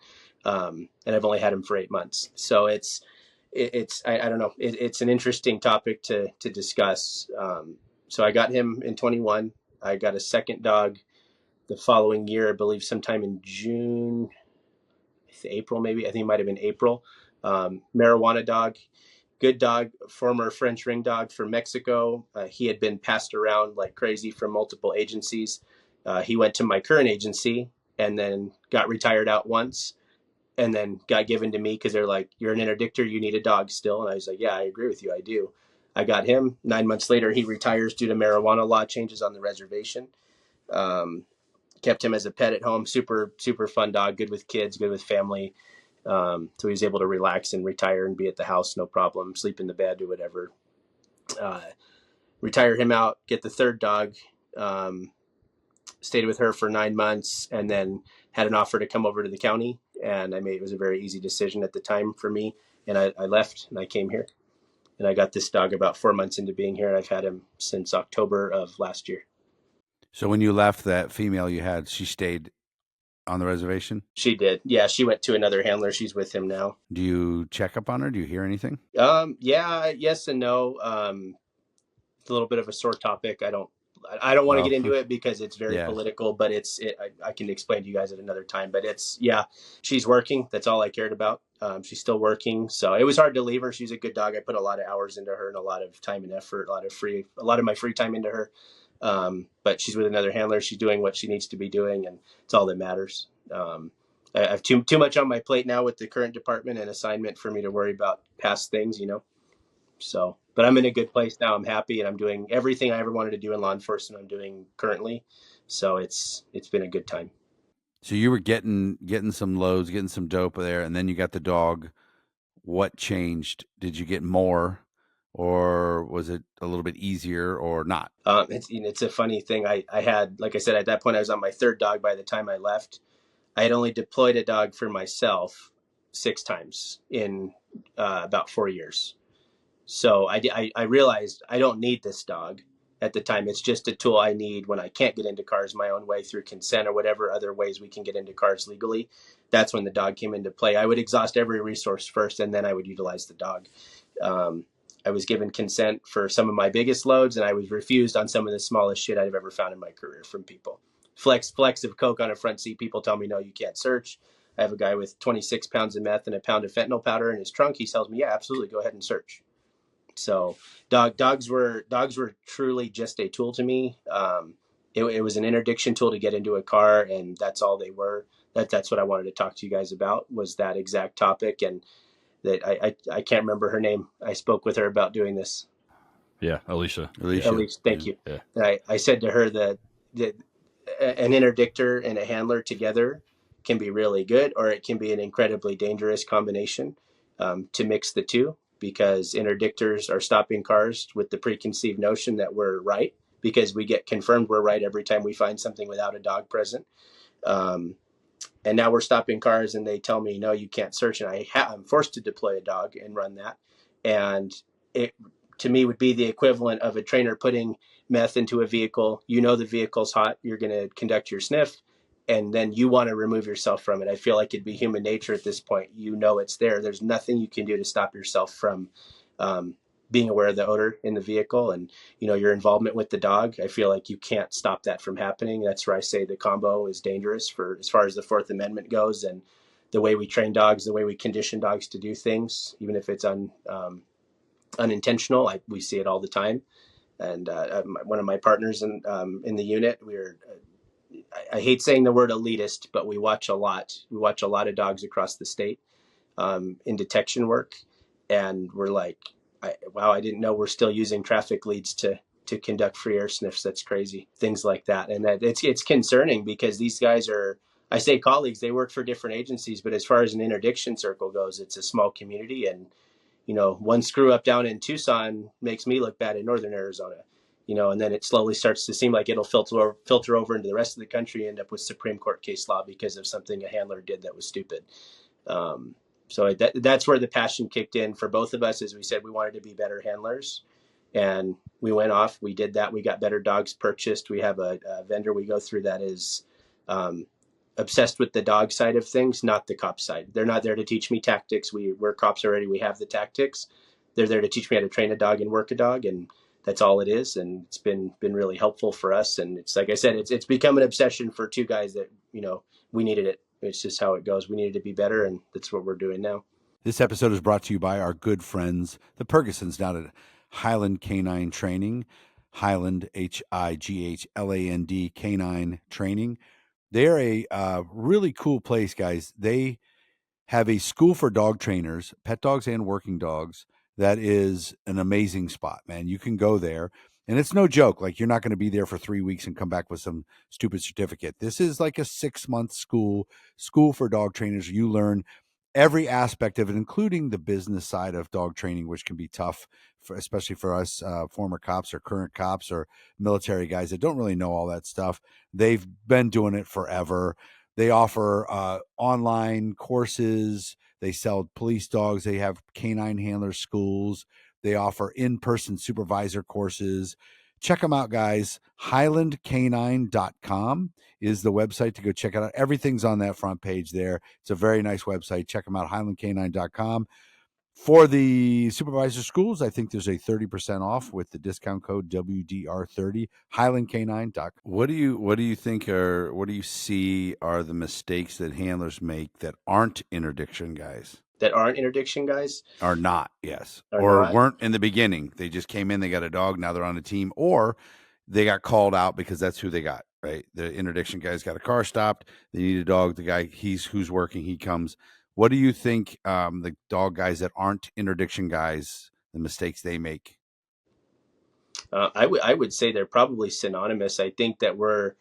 And I've only had him for 8 months. So I don't know. It's an interesting topic to discuss. So I got him in 21. I got a second dog the following year, I believe sometime in June. I April, maybe. I think it might have been April. Marijuana dog, good dog, former French ring dog from Mexico. He had been passed around like crazy from multiple agencies. He went to my current agency and then got retired out once and then got given to me because they're like, you're an interdictor, you need a dog still. And I was like, yeah, I agree with you, I do. I got him. 9 months later, he retires due to marijuana law changes on the reservation. Kept him as a pet at home. Super, super fun dog, good with kids, good with family. So he was able to relax and retire and be at the house, no problem, sleep in the bed or whatever. Retire him out, get the third dog, stayed with her for 9 months, and then had an offer to come over to the county. And it was a very easy decision at the time for me. And I left and I came here. And I got this dog about 4 months into being here. And I've had him since October of last year. So when you left, that female you had, she stayed on the reservation? She did. Yeah, she went to another handler. She's with him now. Do you check up on her? Do you hear anything? Yeah, yes and no. It's a little bit of a sore topic. I don't want to get into it because it's very political, but I can explain to you guys at another time. But she's working. That's all I cared about. She's still working. So it was hard to leave her. She's a good dog. I put a lot of hours into her and a lot of time and effort, a lot of my free time into her. But she's with another handler. She's doing what she needs to be doing, and it's all that matters. I have too much on my plate now with the current department and assignment for me to worry about past things, So, but I'm in a good place now. I'm happy, and I'm doing everything I ever wanted to do in law enforcement. I'm doing currently, so it's been a good time. So you were getting some loads, getting some dope there, and then you got the dog. What changed? Did you get more, or was it a little bit easier, or not? It's a funny thing. I had, like I said, at that point I was on my third dog by the time I left. I had only deployed a dog for myself 6 times in about 4 years. So I realized I don't need this dog at the time. It's just a tool I need when I can't get into cars my own way through consent or whatever other ways we can get into cars legally. That's when the dog came into play. I would exhaust every resource first, and then I would utilize the dog. I was given consent for some of my biggest loads, and I was refused on some of the smallest shit I've ever found in my career from people. Flex of coke on a front seat. People tell me, no, you can't search. I have a guy with 26 pounds of meth and a pound of fentanyl powder in his trunk. He tells me, yeah, absolutely, go ahead and search. So dogs were truly just a tool to me. It was an interdiction tool to get into a car, and that's all they were. That's what I wanted to talk to you guys about, was that exact topic. And that I can't remember her name. I spoke with her about doing this. Yeah, Alicia. Thank you. Yeah. I said to her that an interdictor and a handler together can be really good, or it can be an incredibly dangerous combination. To mix the two, because interdictors are stopping cars with the preconceived notion that we're right, because we get confirmed we're right every time we find something without a dog present. And now we're stopping cars and they tell me, no, you can't search. And I'm forced to deploy a dog and run that. And it, to me, would be the equivalent of a trainer putting meth into a vehicle. The vehicle's hot. You're going to conduct your sniff, and then you want to remove yourself from it. I feel like it'd be human nature at this point. It's there. There's nothing you can do to stop yourself from being aware of the odor in the vehicle, and your involvement with the dog. I feel like you can't stop that from happening. That's where I say the combo is dangerous for as far as the Fourth Amendment goes, and the way we train dogs, the way we condition dogs to do things, even if it's unintentional. We see it all the time. And one of my partners in the unit, I hate saying the word elitist, but we watch a lot. We watch a lot of dogs across the state in detection work, and we're like, wow, I didn't know we're still using traffic leads to conduct free air sniffs. That's crazy. Things like that. And that it's concerning, because these guys are, I say colleagues, they work for different agencies, but as far as an interdiction circle goes, it's a small community. And, one screw up down in Tucson makes me look bad in Northern Arizona, and then it slowly starts to seem like it'll filter over into the rest of the country, end up with Supreme Court case law because of something a handler did that was stupid. So that's where the passion kicked in for both of us. As we said, we wanted to be better handlers, and we went off. We did that. We got better dogs purchased. We have a vendor we go through that is obsessed with the dog side of things, not the cop side. They're not there to teach me tactics. We're cops already. We have the tactics. They're there to teach me how to train a dog and work a dog, and that's all it is. And it's been really helpful for us. And it's like I said, it's become an obsession for two guys that we needed it. It's just how it goes. We needed to be better, and that's what we're doing now. This episode is brought to you by our good friends, the Perkinsons, down at Highland Canine Training. Highland, Highland Canine Training. They're a really cool place, guys. They have a school for dog trainers, pet dogs and working dogs. That is an amazing spot, man. You can go there, and it's no joke. Like, you're not going to be there for 3 weeks and come back with some stupid certificate. This is like a 6-month school for dog trainers. You learn every aspect of it, including the business side of dog training, which can be tough, especially for us former cops or current cops or military guys that don't really know all that stuff. They've been doing it forever. They offer online courses. They sell police dogs. They have canine handler schools. They offer in-person supervisor courses. Check them out, guys. HighlandCanine.com is the website to go check it out. Everything's on that front page there. It's a very nice website. Check them out, HighlandCanine.com. For the supervisor schools, I think there's a 30% off with the discount code WDR30, HighlandCanine.com. What do you think what do you see are the mistakes that handlers make that aren't interdiction guys? That aren't interdiction guys? Are not, yes. Or not. Weren't in the beginning. They just came in, they got a dog, now they're on a team, or they got called out because that's who they got, right? The interdiction guys got a car stopped. They need a dog. The guy, who's working, he comes. What do you think the dog guys that aren't interdiction guys, the mistakes they make? I would say they're probably synonymous. I think that we're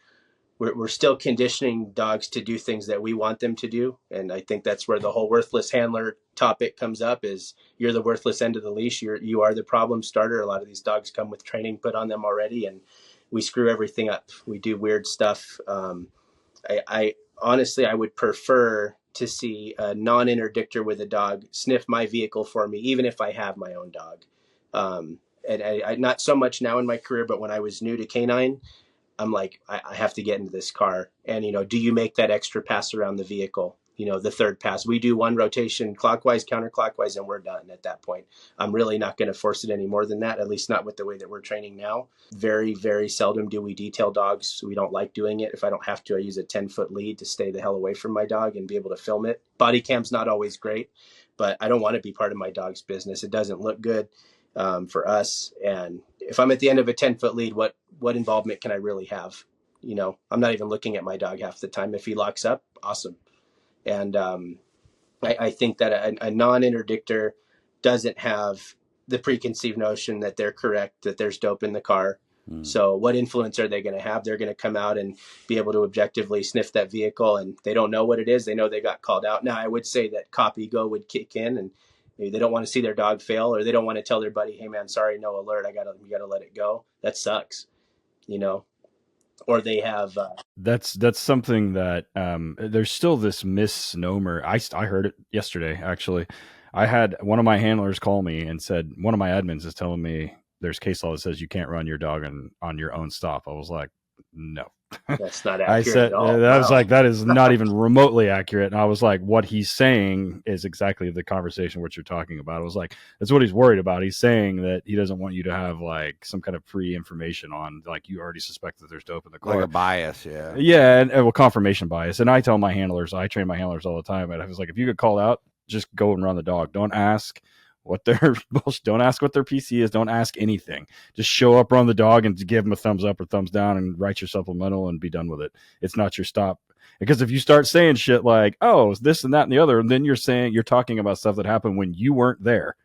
still conditioning dogs to do things that we want them to do, and I think that's where the whole worthless handler topic comes up. Is you're the worthless end of the leash. You are the problem starter. A lot of these dogs come with training put on them already, and we screw everything up. We do weird stuff. I honestly, I would prefer to see a non-interdictor with a dog sniff my vehicle for me, even if I have my own dog. And I not so much now in my career, but when I was new to canine, I'm like, I have to get into this car. And, do you make that extra pass around the vehicle? The third pass. We do one rotation clockwise, counterclockwise, and we're done at that point. I'm really not going to force it any more than that, at least not with the way that we're training now. Very, very seldom do we detail dogs. We don't like doing it. If I don't have to, I use a 10-foot lead to stay the hell away from my dog and be able to film it. Body cam's not always great, but I don't want to be part of my dog's business. It doesn't look good for us. And if I'm at the end of a 10-foot lead, what involvement can I really have? I'm not even looking at my dog half the time. If he locks up, awesome. And I think that a non-interdictor doesn't have the preconceived notion that they're correct, that there's dope in the car. So what influence are they going to have? They're going to come out and be able to objectively sniff that vehicle, and they don't know what it is. They know they got called out. Now, I would say that cop ego would kick in, and maybe they don't want to see their dog fail, or they don't want to tell their buddy, "Hey man, sorry, no alert. We gotta let it go." That sucks, Or they have. That's something that there's still this misnomer. I heard it yesterday, actually. I had one of my handlers call me and said, one of my admins is telling me there's case law that says you can't run your dog on your own stop. I was like, no. That's not accurate I said, at all. I was like, that is not even remotely accurate. And I was like, what he's saying is exactly the conversation what you're talking about. I was like, that's what he's worried about. He's saying that he doesn't want you to have like some kind of pre-information on, like, you already suspect that there's dope in the car. Like a bias, yeah. Yeah, and confirmation bias. And I tell my handlers, I train my handlers all the time, and I was like, if you get called out, just go and run the dog. Don't ask what their PC is. Don't ask anything. Just show up, run the dog, and give them a thumbs up or thumbs down, and write your supplemental and be done with it. It's not your stop. Because if you start saying shit like, "Oh, this and that and the other," and then you're talking about stuff that happened when you weren't there.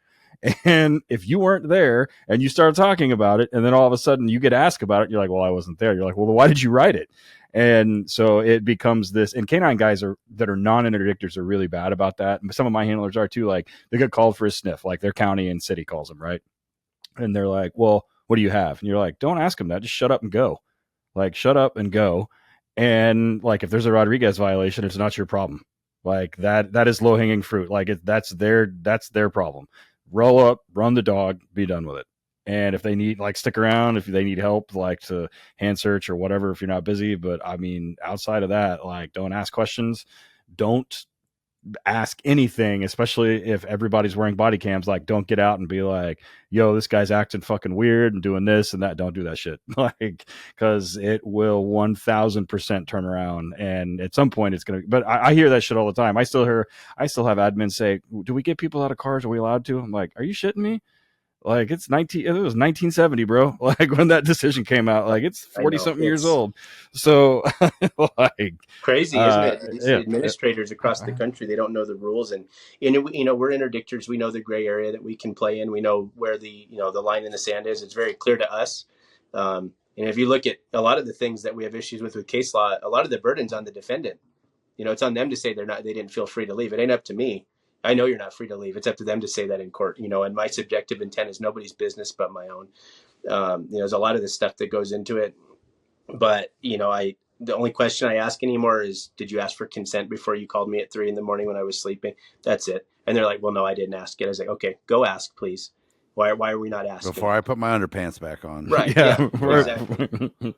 And if you weren't there and you start talking about it, and then all of a sudden you get asked about it, you're like, "Well, I wasn't there." You're like, "Well, why did you write it?" And so it becomes this, and canine guys that are non-interdictors are really bad about that. And some of my handlers are too. Like, they get called for a sniff, like their county and city calls them, right? And they're like, "Well, what do you have?" And you're like, "Don't ask them that. Just shut up and go." Like, shut up and go. And like, if there's a Rodriguez violation, it's not your problem. Like, that is low hanging fruit. Like, that's their problem. Roll up, run the dog, be done with it. And if they need, like, stick around, if they need help, like to hand search or whatever, if you're not busy. But I mean, outside of that, like, don't ask questions. Don't ask anything, especially if everybody's wearing body cams. Like, don't get out and be like, yo, this guy's acting fucking weird and doing this and that. Don't do that shit. Like, because it will 1000% turn around. And at some point it's going to, but I hear that shit all the time. I still have admins say, do we get people out of cars? Are we allowed to? I'm like, are you shitting me? Like, it was 1970, bro. Like, when that decision came out, like, it's 40 something years old. So like, crazy, isn't it? These yeah. administrators across the country, they don't know the rules, and we're interdictors. We know the gray area that we can play in. We know where the line in the sand is. It's very clear to us. And if you look at a lot of the things that we have issues with case law, a lot of the burden's on the defendant. It's on them to say they didn't feel free to leave. It ain't up to me. I know you're not free to leave. It's up to them to say that in court. And my subjective intent is nobody's business but my own. There's a lot of this stuff that goes into it, but the only question I ask anymore is, did you ask for consent before you called me at 3 a.m. when I was sleeping? That's it. And they're like, well, no, I didn't ask it. I was like, okay, go ask, please. Why are we not asking? Before I put my underpants back on. Right. Yeah,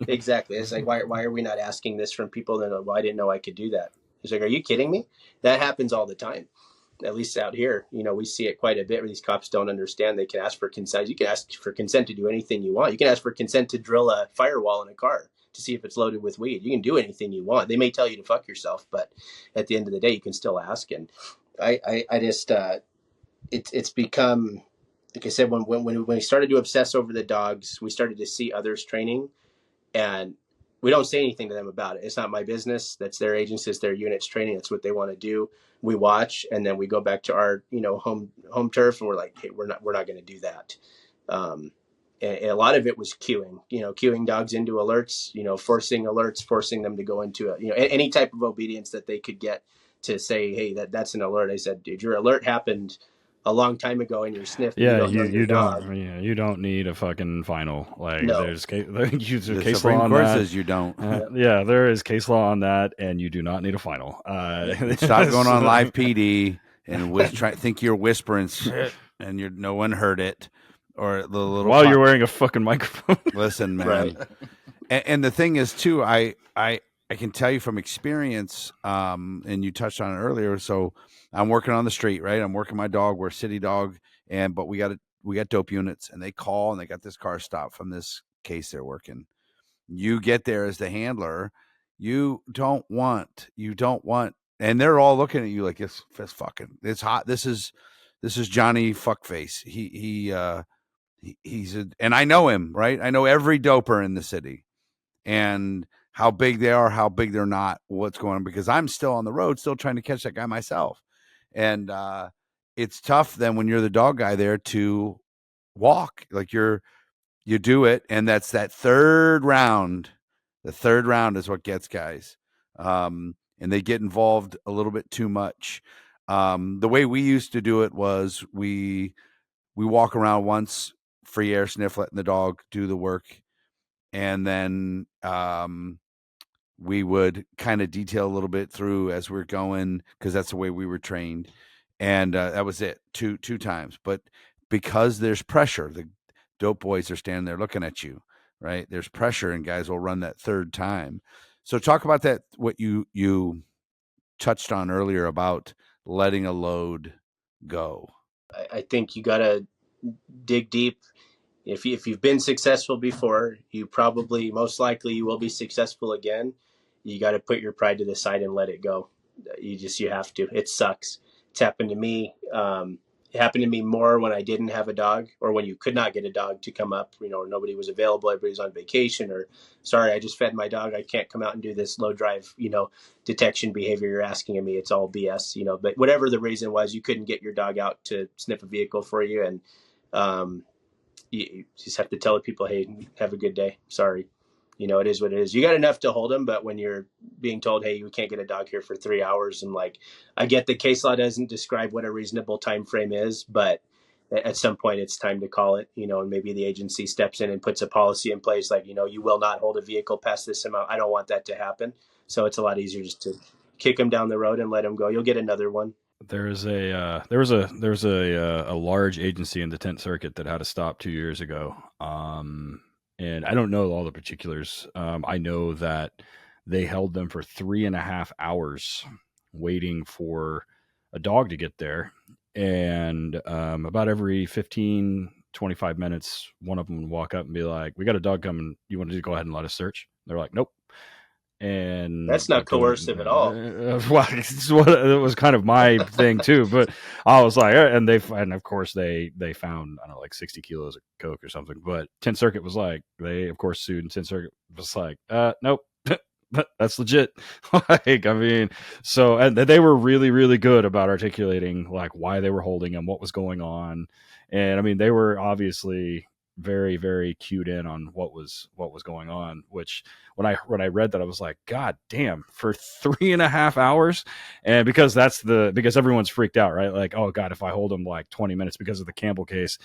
exactly. It's like, why are we not asking this from people that, well, I didn't know I could do that. It's like, are you kidding me? That happens all the time. At least out here, we see it quite a bit where these cops don't understand. They can ask for consent. You can ask for consent to do anything you want. You can ask for consent to drill a firewall in a car to see if it's loaded with weed. You can do anything you want. They may tell you to fuck yourself, but at the end of the day, you can still ask. And I just, it's become, like I said, when we started to obsess over the dogs, we started to see others training, and we don't say anything to them about it. It's not my business. That's their agency, it's their unit's training. That's what they want to do. We watch, and then we go back to our, home turf, and we're like, hey, we're not going to do that. And a lot of it was queuing dogs into alerts, forcing them to go into any type of obedience that they could get to say, hey, that's an alert. I said, dude, your alert happened a long time ago in your sniff. Yeah, you don't need a fucking final. Like, No. there's case Supreme law on Court that. says you don't. Yeah, there is case law on that, and you do not need a final. Stop going on live PD and think you're whispering shit and no one heard it, or the little while you're wearing a fucking microphone. Listen, man. Right. And the thing is too, I can tell you from experience, and you touched on it earlier. So I'm working on the street, right? I'm working my dog. We're a city dog, but we got dope units, and they call and they got this car stopped from this case they're working. You get there as the handler, you don't want, and they're all looking at you like it's it's hot. This is Johnny Fuckface. And I know him, right? I know every doper in the city, and how big they are, how big they're not, what's going on, because I'm still on the road, still trying to catch that guy myself. And it's tough then when you're the dog guy there to walk, like you do it. And that's that third round. The third round is what gets guys. And they get involved a little bit too much. The way we used to do it was we walk around once, free air sniff, letting the dog do the work. And then we would kind of detail a little bit through as we're going, because that's the way we were trained. And that was it, two times. But because there's pressure, the dope boys are standing there looking at you, right? There's pressure, and guys will run that third time. So talk about that, what you touched on earlier about letting a load go. I think you got to dig deep. If you've been successful before, you probably, most likely, you will be successful again. You got to put your pride to the side and let it go. You have to. It sucks. It's happened to me. It happened to me more when I didn't have a dog, or when you could not get a dog to come up, or nobody was available, everybody's on vacation, or sorry, I just fed my dog, I can't come out and do this low drive, detection behavior you're asking of me. It's all BS, but whatever the reason was, you couldn't get your dog out to sniff a vehicle for you. And you just have to tell the people, hey, have a good day. Sorry. It is what it is. You got enough to hold them, but when you're being told, hey, you can't get a dog here for 3 hours, and I get the case law doesn't describe what a reasonable time frame is, but at some point it's time to call it, and maybe the agency steps in and puts a policy in place, like, you will not hold a vehicle past this amount. I don't want that to happen. So it's a lot easier just to kick them down the road and let them go. You'll get another one. There was a large agency in the 10th Circuit that had a stop 2 years ago. And I don't know all the particulars. I know that they held them for 3.5 hours waiting for a dog to get there. And about every 15-25 minutes, one of them would walk up and be like, "We got a dog coming. You want to go ahead and let us search?" They're like, "Nope." And That's not coercive at all. well, it was kind of my thing too. But I was like, and of course they found, I don't know, like 60 kilos of coke or something. But 10th Circuit was like, they of course sued, and 10th Circuit was like, nope. That's legit. Like, I mean, so, and they were really, really good about articulating like why they were holding him, what was going on. And I mean, they were obviously very, very cued in on what was going on, which when I read that, I was like, God damn, for 3.5 hours. And because because everyone's freaked out, right? Like, oh God, if I hold him like 20 minutes because of the Campbell case,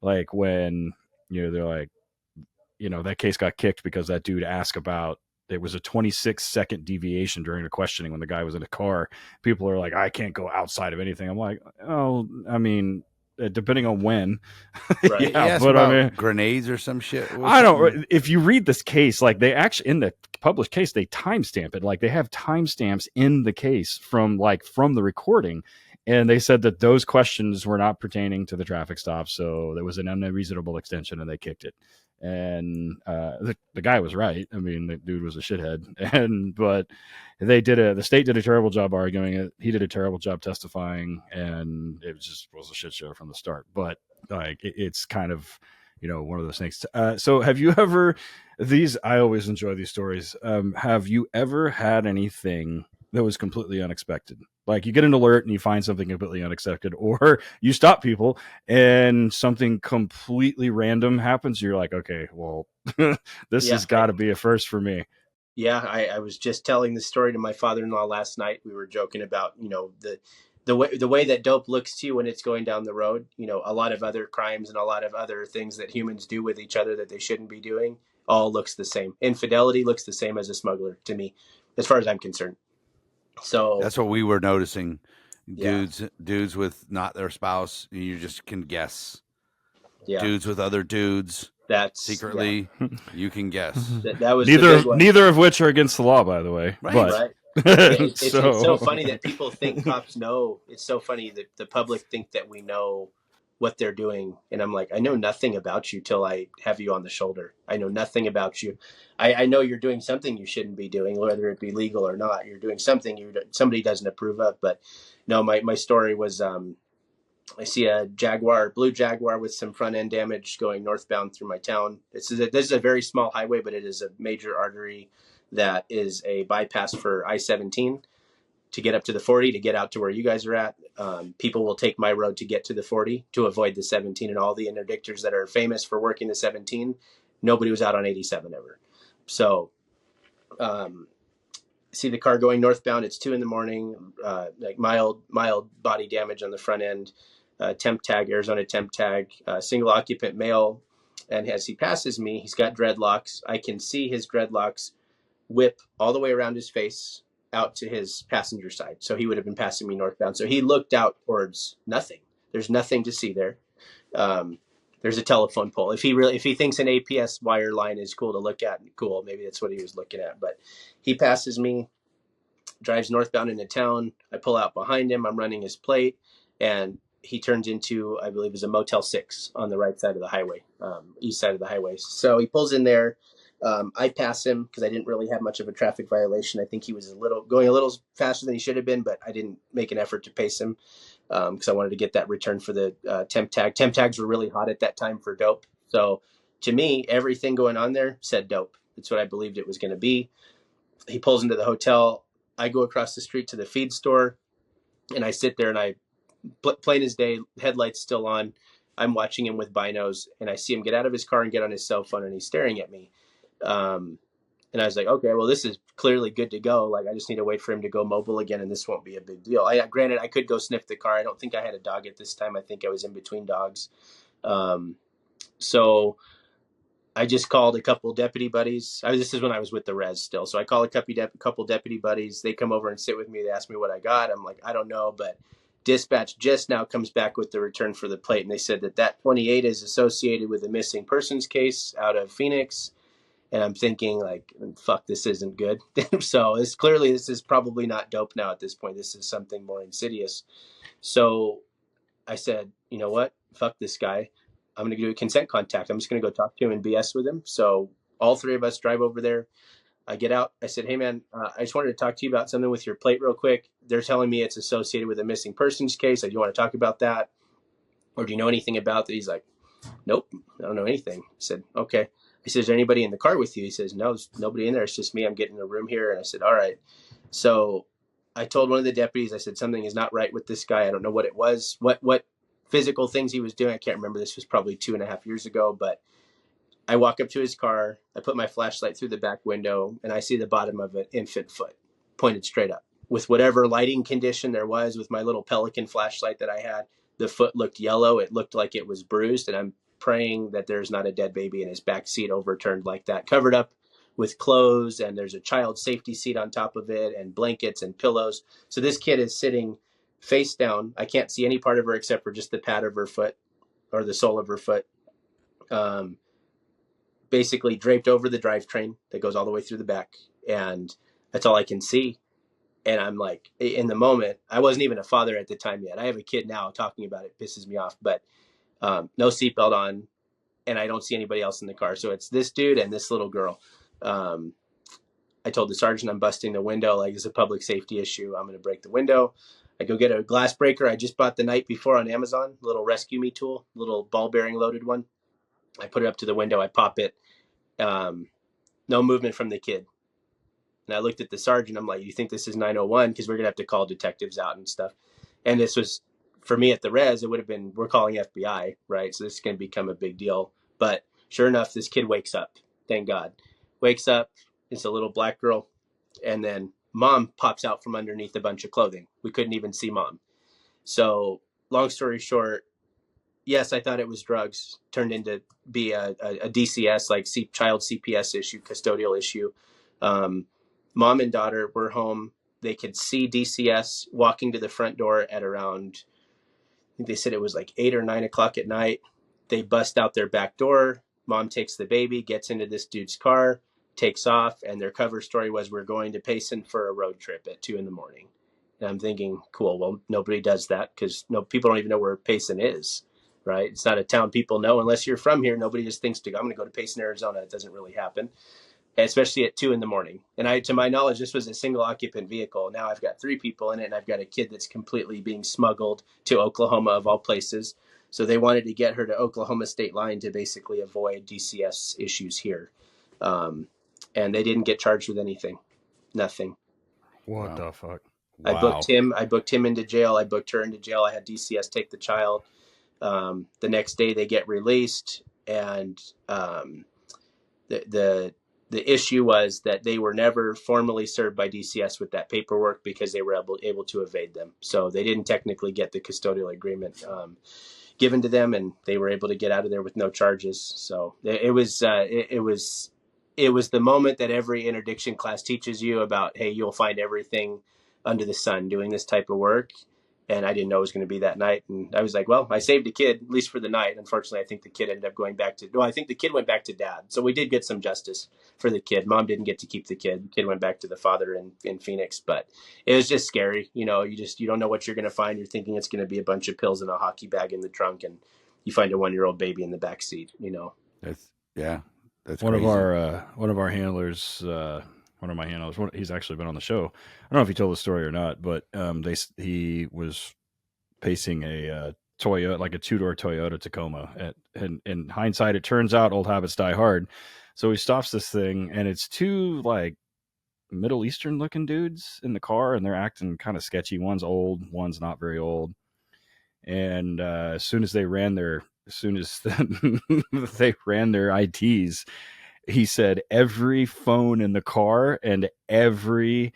like when, they're like, that case got kicked because that dude asked about, it was a 26-second deviation during the questioning when the guy was in a car. People are like, I can't go outside of anything. I'm like, oh, I mean, depending on when. Right. Yeah, but about, I mean, grenades or some shit. I don't. If you read this case, like, they actually, in the published case, they timestamp it. Like, they have timestamps in the case from the recording. And they said that those questions were not pertaining to the traffic stop. So there was an unreasonable extension and they kicked it. And the guy was right. I mean, the dude was a shithead. But the state did a terrible job arguing it. He did a terrible job testifying. And it was a shit show from the start. But like, it's kind of, one of those things. So have you ever, I always enjoy these stories. Have you ever had anything that was completely unexpected? Like, you get an alert and you find something completely unexpected, or you stop people and something completely random happens. You're like, okay, well, this has got to be a first for me. Yeah, I was just telling the story to my father-in-law last night. We were joking about, the way that dope looks to you when it's going down the road. A lot of other crimes and a lot of other things that humans do with each other that they shouldn't be doing all looks the same. Infidelity looks the same as a smuggler to me, as far as I'm concerned. So that's what we were noticing. Dudes with not their spouse, you just can guess. Yeah. Dudes with other dudes. That's secretly, you can guess. That was neither of which are against the law, by the way. Right. But, right. It's so funny that people think cops know. It's so funny that the public think that we know what they're doing. And I'm like, I know nothing about you till I have you on the shoulder. I know nothing about you. I know you're doing something you shouldn't be doing, whether it be legal or not. You're doing something somebody doesn't approve of. But no, my story was, I see a blue Jaguar with some front end damage going northbound through my town. This is a very small highway, but it is a major artery that is a bypass for I-17 to get up to the 40, to get out to where you guys are at. People will take my road to get to the 40 to avoid the 17 and all the interdictors that are famous for working the 17. Nobody was out on 87 ever. So, see the car going northbound. It's 2 a.m, like mild body damage on the front end. Temp tag, Arizona temp tag, single occupant male. And as he passes me, he's got dreadlocks. I can see his dreadlocks whip all the way around his face out to his passenger side. So he would have been passing me northbound. So he looked out towards nothing. There's nothing to see there. There's a telephone pole. If he thinks an APS wire line is cool to look at, cool. Maybe that's what he was looking at. But he passes me, drives northbound into town. I pull out behind him. I'm running his plate, and he turns into, I believe, is a Motel 6 on the right side of the highway, east side of the highway. So he pulls in there. I pass him because I didn't really have much of a traffic violation. I think he was going a little faster than he should have been, but I didn't make an effort to pace him because I wanted to get that return for the temp tag. Temp tags were really hot at that time for dope. So to me, everything going on there said dope. That's what I believed it was going to be. He pulls into the hotel. I go across the street to the feed store, and I sit there and I, plain as day, headlights still on. I'm watching him with binos, and I see him get out of his car and get on his cell phone, and he's staring at me. And I was like, okay, well, this is clearly good to go. Like, I just need to wait for him to go mobile again, and this won't be a big deal. Granted, I could go sniff the car. I don't think I had a dog at this time. I think I was in between dogs. So I just called a couple deputy buddies. This is when I was with the res still. So I call a couple deputy buddies. They come over and sit with me. They ask me what I got. I'm like, I don't know, but dispatch just now comes back with the return for the plate. And they said that 28 is associated with a missing persons case out of Phoenix. And I'm thinking like, fuck, this isn't good. So it's clearly, this is probably not dope now at this point. This is something more insidious. So I said, you know what? Fuck this guy. I'm going to do a consent contact. I'm just going to go talk to him and BS with him. So all three of us drive over there. I get out. I said, hey, man, I just wanted to talk to you about something with your plate real quick. They're telling me it's associated with a missing persons case. Do you want to talk about that? Or do you know anything about that? He's like, nope, I don't know anything. I said, okay. I said, is there anybody in the car with you? He says, no, there's nobody in there. It's just me. I'm getting a room here. And I said, all right. So I told one of the deputies, I said, something is not right with this guy. I don't know what it was, what physical things he was doing. I can't remember. This was probably 2.5 years ago, but I walk up to his car. I put my flashlight through the back window and I see the bottom of an infant foot pointed straight up. With whatever lighting condition there was with my little Pelican flashlight that I had, the foot looked yellow. It looked like it was bruised. And I'm praying that there's not a dead baby in his back seat overturned like that, covered up with clothes. And there's a child safety seat on top of it and blankets and pillows. So this kid is sitting face down. I can't see any part of her except for just the pad of her foot or the sole of her foot. Basically draped over the drivetrain that goes all the way through the back. And that's all I can see. And I'm like, in the moment, I wasn't even a father at the time yet. I have a kid now. Talking about it pisses me off, but no seatbelt on, and I don't see anybody else in the car. So it's this dude and this little girl. I told the sergeant I'm busting the window. Like, it's a public safety issue. I'm going to break the window. I go get a glass breaker I just bought the night before on Amazon, little rescue me tool, little ball bearing loaded one. I put it up to the window. I pop it. No movement from the kid. And I looked at the sergeant. I'm like, you think this is 901? Because we're going to have to call detectives out and stuff. And this was, for me at the res, it would have been, we're calling FBI, right? So this is going to become a big deal. But sure enough, this kid wakes up. Thank God. Wakes up. It's a little black girl. And then mom pops out from underneath a bunch of clothing. We couldn't even see mom. So long story short, yes, I thought it was drugs. Turned into be a DCS, like child CPS issue, custodial issue. Mom and daughter were home. They could see DCS walking to the front door at around, I think they said it was like 8 or 9 o'clock at night. They bust out their back door. Mom takes the baby, gets into this dude's car, takes off. And their cover story was, we're going to Payson for a road trip at 2 a.m. And I'm thinking, cool. Well, nobody does that because people don't even know where Payson is, right? It's not a town people know unless you're from here. Nobody just thinks I'm going to go to Payson, Arizona. It doesn't really happen, especially at 2 a.m. And to my knowledge, this was a single occupant vehicle. Now I've got 3 people in it, and I've got a kid that's completely being smuggled to Oklahoma, of all places. So they wanted to get her to Oklahoma state line to basically avoid DCS issues here. And they didn't get charged with anything. Nothing. What the fuck? I booked him into jail. I booked her into jail. I had DCS take the child. The next day they get released. And the issue was that they were never formally served by DCS with that paperwork because they were able to evade them. So they didn't technically get the custodial agreement given to them, and they were able to get out of there with no charges. So it was the moment that every interdiction class teaches you about, hey, you'll find everything under the sun doing this type of work. And I didn't know it was going to be that night. And I was like, well, I saved a kid, at least for the night. Unfortunately, I think the kid ended up going back I think the kid went back to dad. So we did get some justice for the kid. Mom didn't get to keep the kid. The kid went back to the father in Phoenix. But it was just scary. You don't know what you're going to find. You're thinking it's going to be a bunch of pills in a hockey bag in the trunk. And you find a 1-year-old baby in the back seat, That's one crazy. Of our handlers, one of my handlers, he's actually been on the show. I don't know if he told the story or not, but he was pacing a Toyota, like a 2-door Toyota Tacoma. And in hindsight, it turns out old habits die hard. So he stops this thing, and it's 2 like Middle Eastern looking dudes in the car, and they're acting kind of sketchy. One's old, one's not very old. And as soon as they ran their IDs, he said every phone in the car and every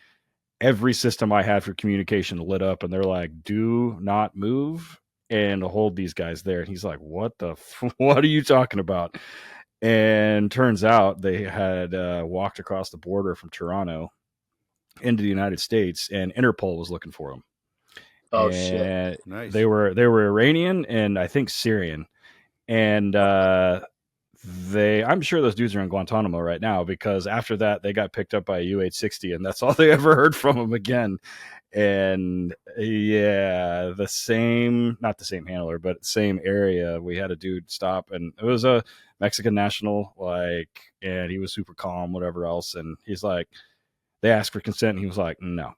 system I had for communication lit up, and they're like, do not move and hold these guys there. And he's like, what are you talking about? And turns out they had walked across the border from Toronto into the United States, and Interpol was looking for them. Oh, and shit. Nice. They were Iranian and I think Syrian. And I'm sure those dudes are in Guantanamo right now, because after that they got picked up by a U-860, and that's all they ever heard from them again. And yeah, not the same handler, but same area. We had a dude stop, and it was a Mexican national, like, and he was super calm, whatever else. And he's like, they asked for consent, and he was like, no,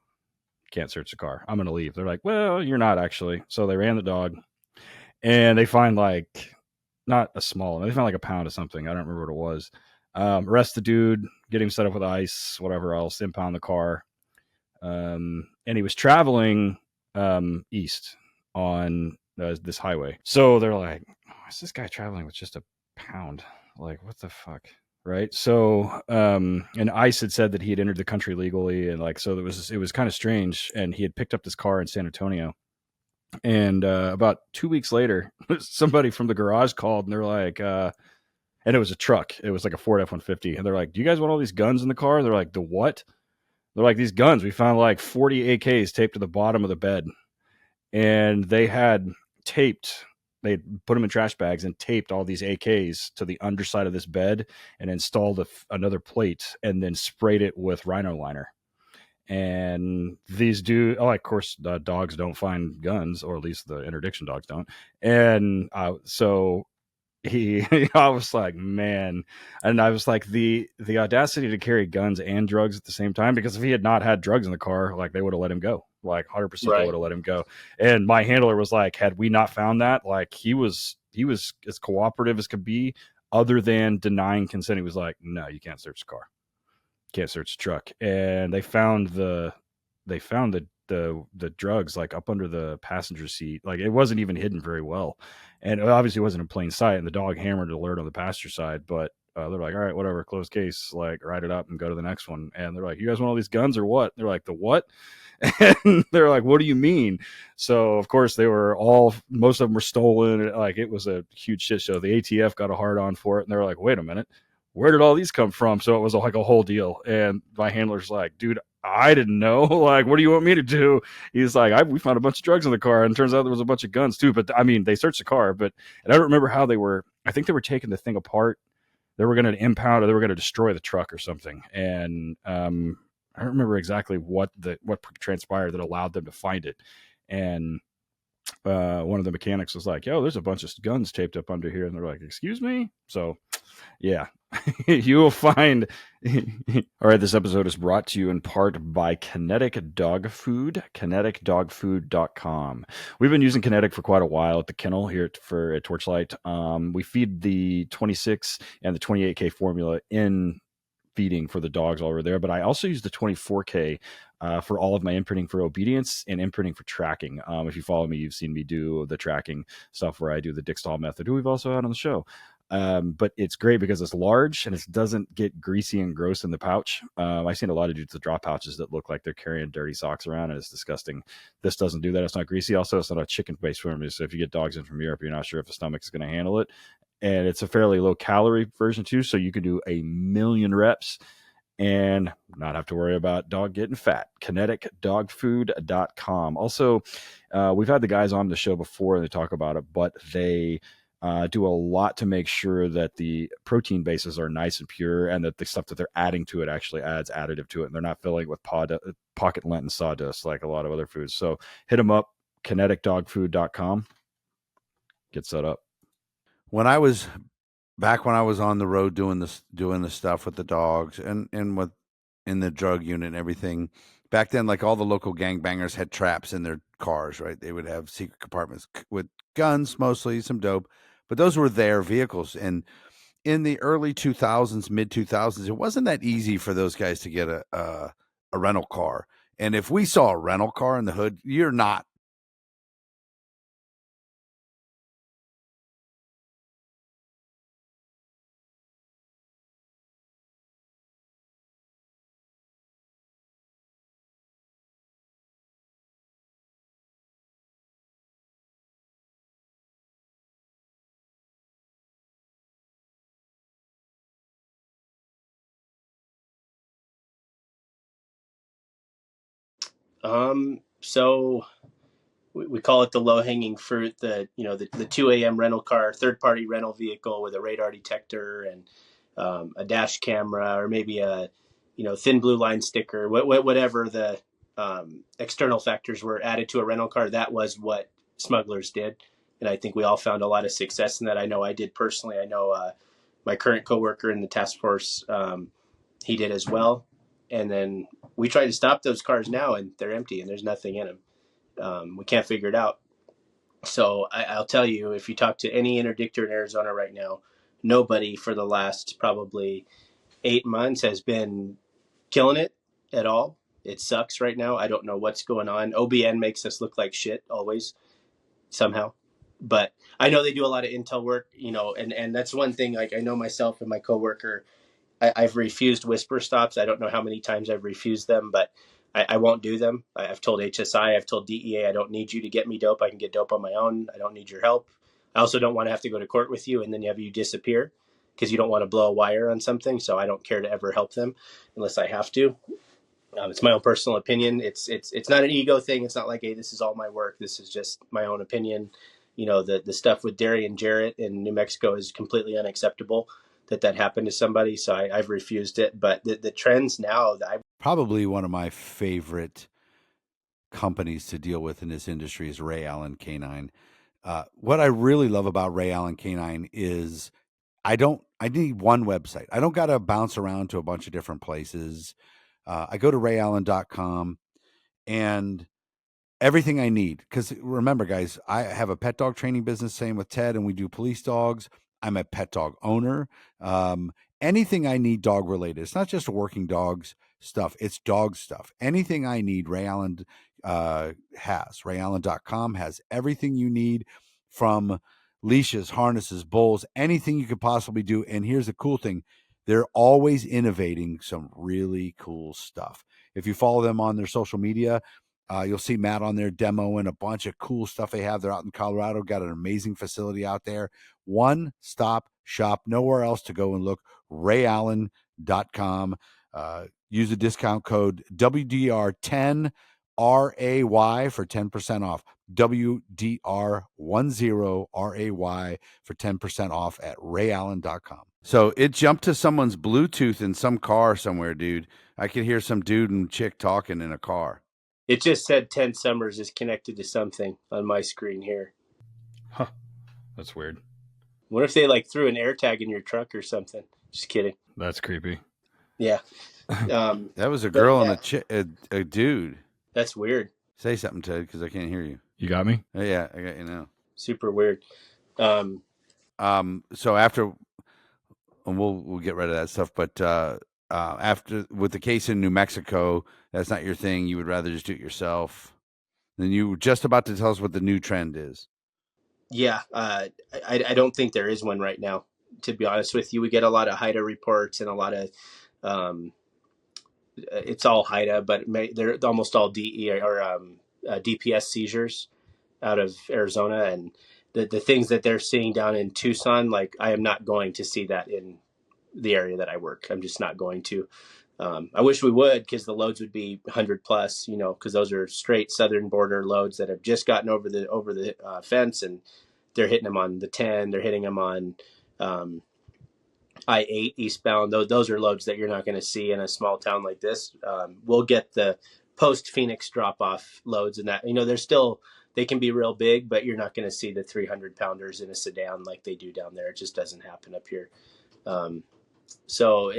can't search the car. I'm going to leave. They're like, well, you're not actually. So they ran the dog, and they find like, not a small, they found like a pound of something. I don't remember what it was. Arrest the dude, get him set up with ice, whatever else, impound the car. And he was traveling east on this highway. So they're like, oh, is this guy traveling with just a pound? Like, what the fuck? Right. So, and ICE had said that he had entered the country legally. And like, so it was kind of strange. And he had picked up this car in San Antonio. And about 2 weeks later, somebody from the garage called, and they're like, and it was a truck. It was like a Ford F-150. And they're like, do you guys want all these guns in the car? They're like, the what? They're like, these guns, we found like 40 AKs taped to the bottom of the bed. And they had they put them in trash bags and taped all these AKs to the underside of this bed, and installed another plate, and then sprayed it with rhino liner. And these of course, dogs don't find guns, or at least the interdiction dogs don't. And so I was like, man. And I was like, the audacity to carry guns and drugs at the same time, because if he had not had drugs in the car, like, they would have let him go, like 100%. They Right. would have let him go. And my handler was like, had we not found that, like, he was as cooperative as could be, other than denying consent. He was like, no, you can't search the car, can't search the truck. And they found the drugs like up under the passenger seat. Like, it wasn't even hidden very well, and it obviously wasn't in plain sight. And the dog hammered alert on the passenger side, but they're like, all right, whatever, closed case, like, write it up and go to the next one. And they're like, you guys want all these guns or what? They're like, the what? And they're like, what do you mean? So of course most of them were stolen. Like, it was a huge shit show. The ATF got a hard on for it, and they were like, wait a minute, where did all these come from? So it was like a whole deal. And my handler's like, dude, I didn't know. Like, what do you want me to do? He's like, we found a bunch of drugs in the car, and it turns out there was a bunch of guns too. But I mean, they searched the car, and I don't remember how they were. I think they were taking the thing apart. They were going to impound, or they were going to destroy the truck or something. And I don't remember exactly what transpired that allowed them to find it. And one of the mechanics was like, yo, there's a bunch of guns taped up under here. And they're like, excuse me? So yeah, you will find. All right, this episode is brought to you in part by Kinetic Dog Food, kineticdogfood.com. We've been using Kinetic for quite a while at the kennel here at Torchlight. We feed the 26 and the 28K formula in feeding for the dogs all over there, but I also use the 24K for all of my imprinting for obedience and imprinting for tracking. If you follow me, you've seen me do the tracking stuff where I do the Dickstall method, who we've also had on the show. But it's great because it's large and it doesn't get greasy and gross in the pouch. I've seen a lot of dudes with drop pouches that look like they're carrying dirty socks around, and it's disgusting. This doesn't do that. It's not greasy. Also, it's not a chicken-based formula, so if you get dogs in from Europe, you're not sure if the stomach is going to handle it. And it's a fairly low calorie version too, so you can do 1,000,000 reps and not have to worry about dog getting fat. kineticdogfood.com. Also, we've had the guys on the show before, and they talk about it, but they do a lot to make sure that the protein bases are nice and pure, and that the stuff that they're adding to it actually adds additive to it, and they're not filling it with pocket lint and sawdust like a lot of other foods. So hit them up, kineticdogfood.com. Get set up. When I was on the road doing the stuff with the dogs and with in the drug unit and everything, back then, like, all the local gangbangers had traps in their cars, right? They would have secret compartments with guns, mostly some dope, but those were their vehicles. And in the early 2000s, mid 2000s, it wasn't that easy for those guys to get a rental car. And if we saw a rental car in the hood, you're not. So we call it the low hanging fruit, the 2 a.m. rental car, third party rental vehicle with a radar detector and a dash camera, or maybe a thin blue line sticker, whatever the external factors were added to a rental car. That was what smugglers did, and I think we all found a lot of success in that. I know I did personally. I know my current coworker in the task force, he did as well. And then we try to stop those cars now, and they're empty, and there's nothing in them. We can't figure it out. So I'll tell you, if you talk to any interdictor in Arizona right now, nobody for the last probably 8 months has been killing it at all. It sucks right now. I don't know what's going on. OBN makes us look like shit always, somehow. But I know they do a lot of intel work, and that's one thing. Like, I know myself and my coworker, I've refused whisper stops. I don't know how many times I've refused them, but I won't do them. I've told HSI, I've told DEA, I don't need you to get me dope. I can get dope on my own. I don't need your help. I also don't want to have to go to court with you and then have you disappear because you don't want to blow a wire on something. So I don't care to ever help them unless I have to. It's my own personal opinion. It's not an ego thing. It's not like, hey, this is all my work. This is just my own opinion. The stuff with Darian Jarrett in New Mexico is completely unacceptable that happened to somebody. So I've refused it. But the trends now, Probably one of my favorite companies to deal with in this industry is Ray Allen Canine. What I really love about Ray Allen Canine is I need one website. I don't got to bounce around to a bunch of different places. I go to rayallen.com and everything I need. Because remember, guys, I have a pet dog training business, same with Ted, and we do police dogs. I'm a pet dog owner. Anything I need dog related. It's not just working dogs stuff. It's dog stuff. Anything I need, Ray Allen has. Rayallen.com has everything you need, from leashes, harnesses, bowls, anything you could possibly do. And here's the cool thing. They're always innovating some really cool stuff. If you follow them on their social media, you'll see Matt on there demoing a bunch of cool stuff they have. They're out in Colorado, got an amazing facility out there. One stop shop, nowhere else to go and look. Rayallen.com. Use the discount code WDR10RAY for 10% off. WDR10RAY for 10% off at rayallen.com. So it jumped to someone's Bluetooth in some car somewhere, dude. I could hear some dude and chick talking in a car. it just said 10 Summers is connected to something on my screen here. Huh. That's weird. What if they threw an AirTag in your truck or something? Just kidding. That's creepy. Yeah. That was a girl and a dude. That's weird. Say something, Ted, because I can't hear you. You got me? Oh, yeah, I got you now. Super weird. So after, and we'll get rid of that stuff, but after, with the case in New Mexico, that's not your thing. You would rather just do it yourself. Then you were just about to tell us what the new trend is. Yeah, I don't think there is one right now, to be honest with you. We get a lot of HIDA reports and a lot of, it's all HIDA, but they're almost all DE or DPS seizures out of Arizona. And the things that they're seeing down in Tucson, I am not going to see that in the area that I work. I'm just not going to. I wish we would, because the loads would be 100 plus, because those are straight southern border loads that have just gotten over the fence, and they're hitting them on the 10. They're hitting them on I-8 eastbound. Those are loads that you're not going to see in a small town like this. We'll get the post-Phoenix drop-off loads, and that, they can be real big, but you're not going to see the 300-pounders in a sedan like they do down there. It just doesn't happen up here. So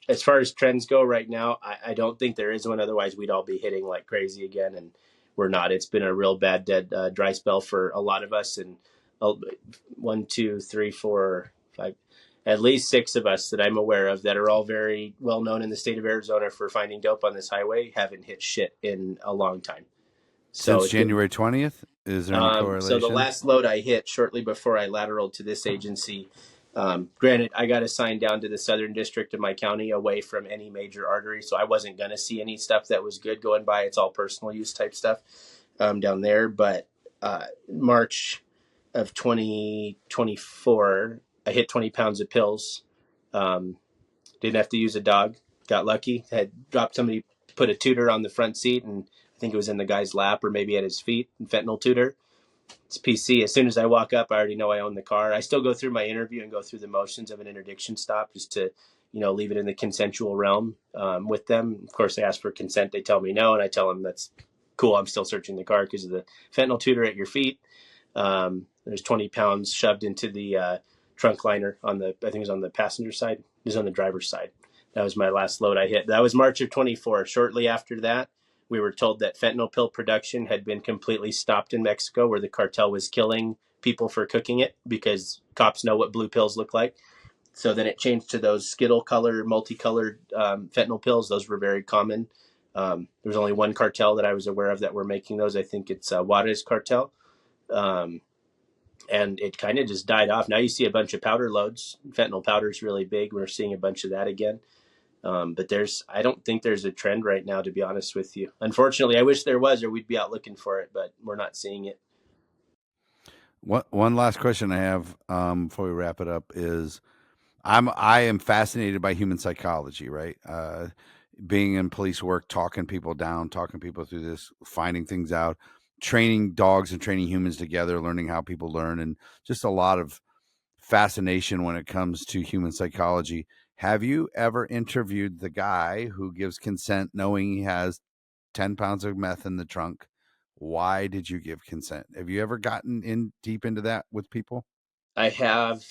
as far as trends go right now, I don't think there is one. Otherwise, we'd all be hitting like crazy again, and we're not. It's been a real bad, dead, dry spell for a lot of us. And 1, 2, 3, 4, 5, at least 6 of us that I'm aware of that are all very well known in the state of Arizona for finding dope on this highway haven't hit shit in a long time. So since January 20th, is there any correlation? So the last load I hit shortly before I lateraled to this agency. Granted, I got assigned down to the southern district of my county, away from any major artery, so I wasn't going to see any stuff that was good going by. It's all personal use type stuff down there. But March of 2024, I hit 20 pounds of pills. Didn't have to use a dog. Got lucky. Had dropped somebody put a tutor on the front seat, and I think it was in the guy's lap or maybe at his feet, and fentanyl tutor. It's PC. As soon as I walk up, I already know I own the car. I still go through my interview and go through the motions of an interdiction stop just to, leave it in the consensual realm with them. Of course, they ask for consent. They tell me no, and I tell them that's cool. I'm still searching the car because of the fentanyl tutor at your feet. There's 20 pounds shoved into the trunk liner I think it was on the passenger side. It was on the driver's side. That was my last load I hit. That was March of 24. Shortly after that, we were told that fentanyl pill production had been completely stopped in Mexico, where the cartel was killing people for cooking it because cops know what blue pills look like. So then it changed to those Skittle color, multicolored fentanyl pills. Those were very common. There was only one cartel that I was aware of that were making those. I think it's Juarez cartel. And it kind of just died off. Now you see a bunch of powder loads. Fentanyl powder is really big. We're seeing a bunch of that again. But I don't think there's a trend right now, to be honest with you. Unfortunately, I wish there was, or we'd be out looking for it, but we're not seeing it. One last question I have before we wrap it up is, I am fascinated by human psychology, right? Being in police work, talking people down, talking people through this, finding things out, training dogs and training humans together, learning how people learn, and just a lot of fascination when it comes to human psychology. Have you ever interviewed the guy who gives consent knowing he has 10 pounds of meth in the trunk? Why did you give consent? Have you ever gotten in deep into that with people? I have.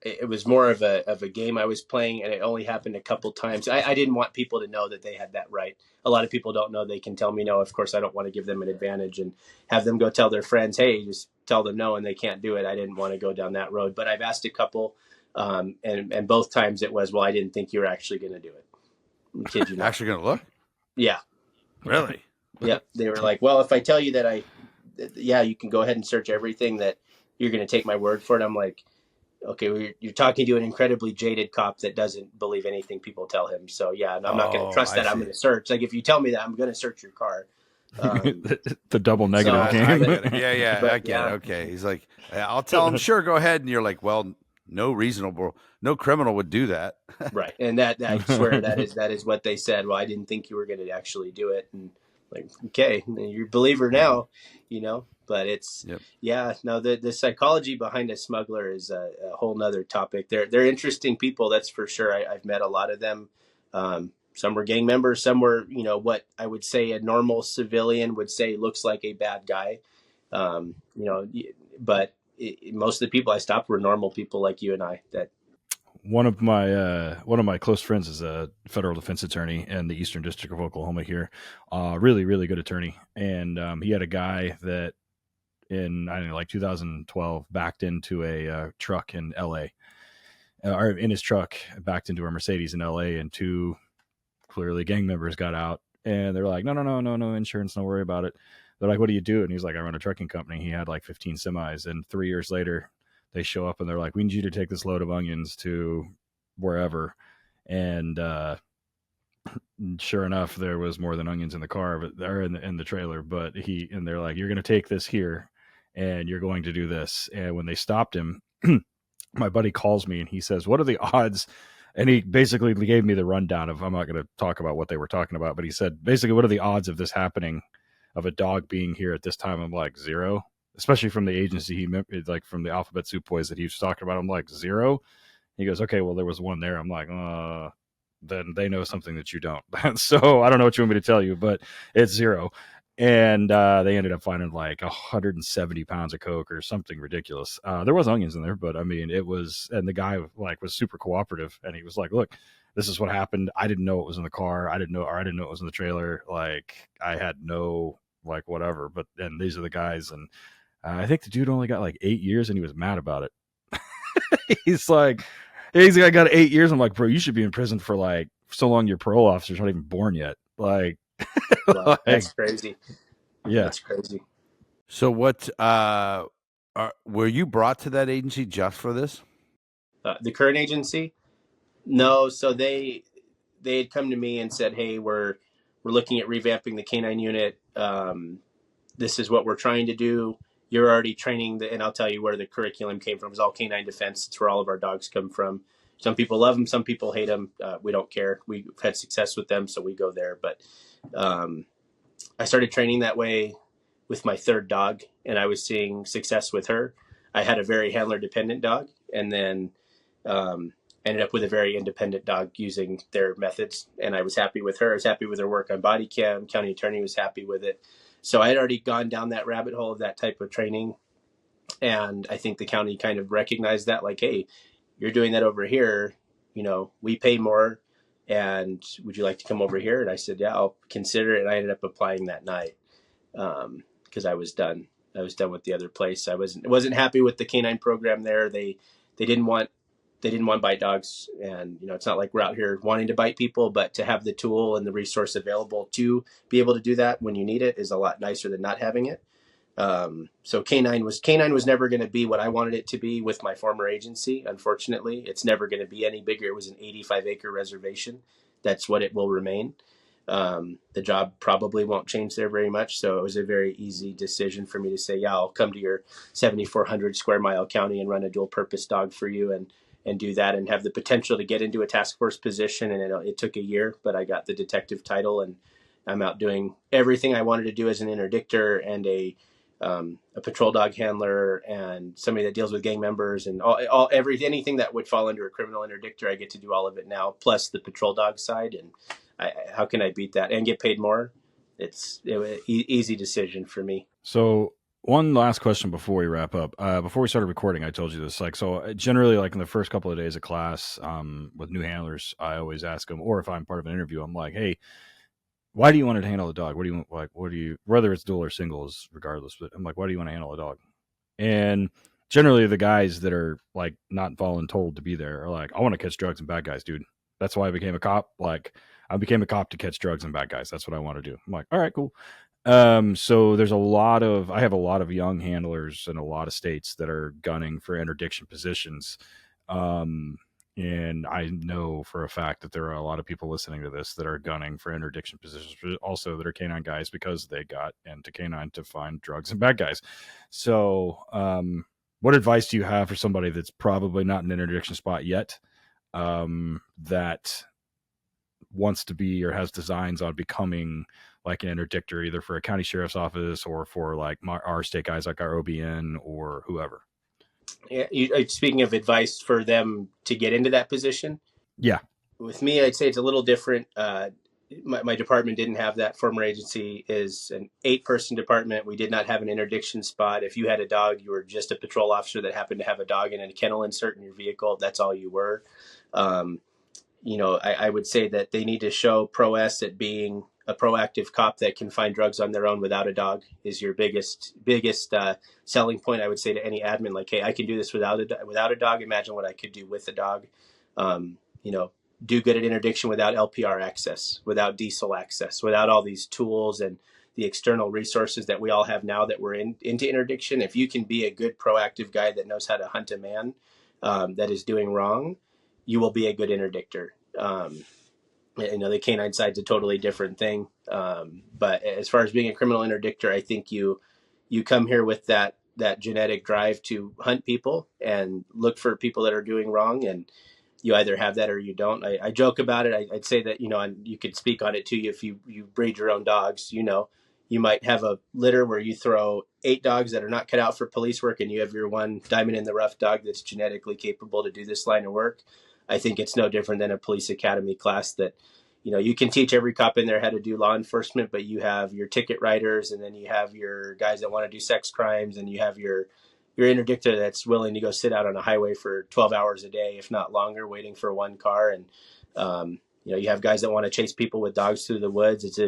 It was more of a game I was playing, and it only happened a couple times. I didn't want people to know that they had that right. A lot of people don't know they can tell me no. Of course, I don't want to give them an advantage and have them go tell their friends, "Hey, just tell them no," and they can't do it. I didn't want to go down that road, but I've asked a couple, and both times it was, "Well, I didn't think you were actually going to do it." I kid you not. Actually going to look? Yeah. Really? Yep. They were like, "Well, if I tell you that yeah, you can go ahead and search everything, that you're going to take my word for it." I'm like, okay, you're talking to an incredibly jaded cop that doesn't believe anything people tell him. So yeah, I'm not going to trust that. I'm going to search. Like, if you tell me that, I'm going to search your car. The double negative game. I get it. Yeah, But, I get it. Okay. He's like, I'll tell him, sure, go ahead. And you're like, well, no criminal would do that. Right. And that I swear that is what they said. Well, I didn't think you were going to actually do it. And like, okay, you're a believer now, but it's, Yep. yeah, no, the psychology behind a smuggler is a whole nother topic. They're interesting people. That's for sure. I've met a lot of them. Some were gang members, some were, what I would say a normal civilian would say looks like a bad guy. But most of the people I stopped were normal people like you and I. That one of my close friends is a federal defense attorney in the Eastern District of Oklahoma here. Really, really good attorney. And he had a guy that in, I don't know, like 2012 backed into a truck in LA, or in his truck backed into a Mercedes in LA, and two clearly gang members got out, and they're like, no insurance, don't worry about it. They're like, what do you do? And he's like, I run a trucking company. He had like 15 semis, and 3 years later they show up and they're like, we need you to take this load of onions to wherever. And sure enough, there was more than onions in the car, but they're in the trailer. But they're like, you're going to take this here and you're going to do this. And when they stopped him, my buddy calls me and he says, what are the odds? And he basically gave me the rundown of, I'm not going to talk about what they were talking about, but he said, basically, what are the odds of this happening, of a dog being here at this time? I'm like, 0, especially from the agency like from the Alphabet Soup Boys that he was talking about. I'm like, 0. He goes, okay, well, there was one there. I'm like, then they know something that you don't. So I don't know what you want me to tell you, but it's 0. And they ended up finding like 170 pounds of coke or something ridiculous. There was onions in there, but I mean, it was, and the guy like was super cooperative, and he was like, look, this is what happened. I didn't know it was in the car. I didn't know it was in the trailer. Like, I had no, like, whatever, but then these are the guys. And I think the dude only got like 8 years, and he was mad about it. He's like, I got 8 years. I'm like, bro, you should be in prison for like so long your parole officer's not even born yet. Like, wow, that's crazy. Yeah, that's crazy. So what, were you brought to that agency just for this? The current agency? No. So they had come to me and said, hey, we're looking at revamping the canine unit. This is what we're trying to do. You're already training and I'll tell you where the curriculum came from. It's all canine defense. It's where all of our dogs come from. Some people love them, some people hate them. We don't care. We've had success with them, so we go there. But I started training that way with my third dog, and I was seeing success with her. I had a very handler dependent dog, and then ended up with a very independent dog using their methods. And I was happy with her. I was happy with her work on body cam. County attorney was happy with it. So I had already gone down that rabbit hole of that type of training. And I think the county kind of recognized that, like, hey, you're doing that over here. We pay more. And would you like to come over here? And I said, yeah, I'll consider it. And I ended up applying that night because I was done. I was done with the other place. I wasn't happy with the canine program there. They didn't want bite dogs, and it's not like we're out here wanting to bite people, but to have the tool and the resource available to be able to do that when you need it is a lot nicer than not having it. So canine was never going to be what I wanted it to be with my former agency. Unfortunately, it's never going to be any bigger. It was an 85-acre reservation. That's what it will remain. The job probably won't change there very much. So it was a very easy decision for me to say, yeah, I'll come to your 7,400 square mile county and run a dual purpose dog for you and do that and have the potential to get into a task force position. And it took a year, but I got the detective title, and I'm out doing everything I wanted to do as an interdictor and a patrol dog handler and somebody that deals with gang members and anything that would fall under a criminal interdictor. I get to do all of it now, plus the patrol dog side. And how can I beat that and get paid more? It was an easy decision for me. So one last question before we wrap up. Before we started recording, I told you this. Generally, in the first couple of days of class, with new handlers, I always ask them, or if I'm part of an interview, I'm like, "Hey, why do you want to handle a dog? What do you like? What do you, whether it's dual or singles, regardless? But I'm like, why do you want to handle a dog?" And generally, the guys that are not voluntold to be there are like, "I want to catch drugs and bad guys, dude. That's why I became a cop. I became a cop to catch drugs and bad guys. That's what I want to do." I'm like, "All right, cool." So there's I have a lot of young handlers in a lot of states that are gunning for interdiction positions. And I know for a fact that there are a lot of people listening to this that are gunning for interdiction positions, but also that are canine guys because they got into canine to find drugs and bad guys. So, what advice do you have for somebody that's probably not in an interdiction spot yet, that wants to be or has designs on becoming an interdictor, either for a county sheriff's office or for our state guys like our OBN or whoever? Yeah, speaking of advice for them to get into that position. Yeah. With me, I'd say it's a little different. My department didn't have that. Former agency is an 8-person department. We did not have an interdiction spot. If you had a dog, you were just a patrol officer that happened to have a dog and a kennel insert in your vehicle. That's all you were. I would say that they need to show prowess at being a proactive cop that can find drugs on their own without a dog is your biggest selling point. I would say to any admin, like, hey, I can do this without a dog. Imagine what I could do with a dog. Do good at interdiction without LPR access, without diesel access, without all these tools and the external resources that we all have now that we're into interdiction. If you can be a good proactive guy that knows how to hunt a man that is doing wrong, you will be a good interdictor. The canine side's a totally different thing. But as far as being a criminal interdictor, I think you come here with that genetic drive to hunt people and look for people that are doing wrong, and you either have that or you don't. I joke about it. I'd say that, and you could speak on it too. If you breed your own dogs, you might have a litter where you throw 8 dogs that are not cut out for police work, and you have your one diamond in the rough dog that's genetically capable to do this line of work. I think it's no different than a police academy class that, you can teach every cop in there how to do law enforcement, but you have your ticket writers, and then you have your guys that want to do sex crimes, and you have your interdictor that's willing to go sit out on a highway for 12 hours a day, if not longer, waiting for one car. And, you have guys that want to chase people with dogs through the woods.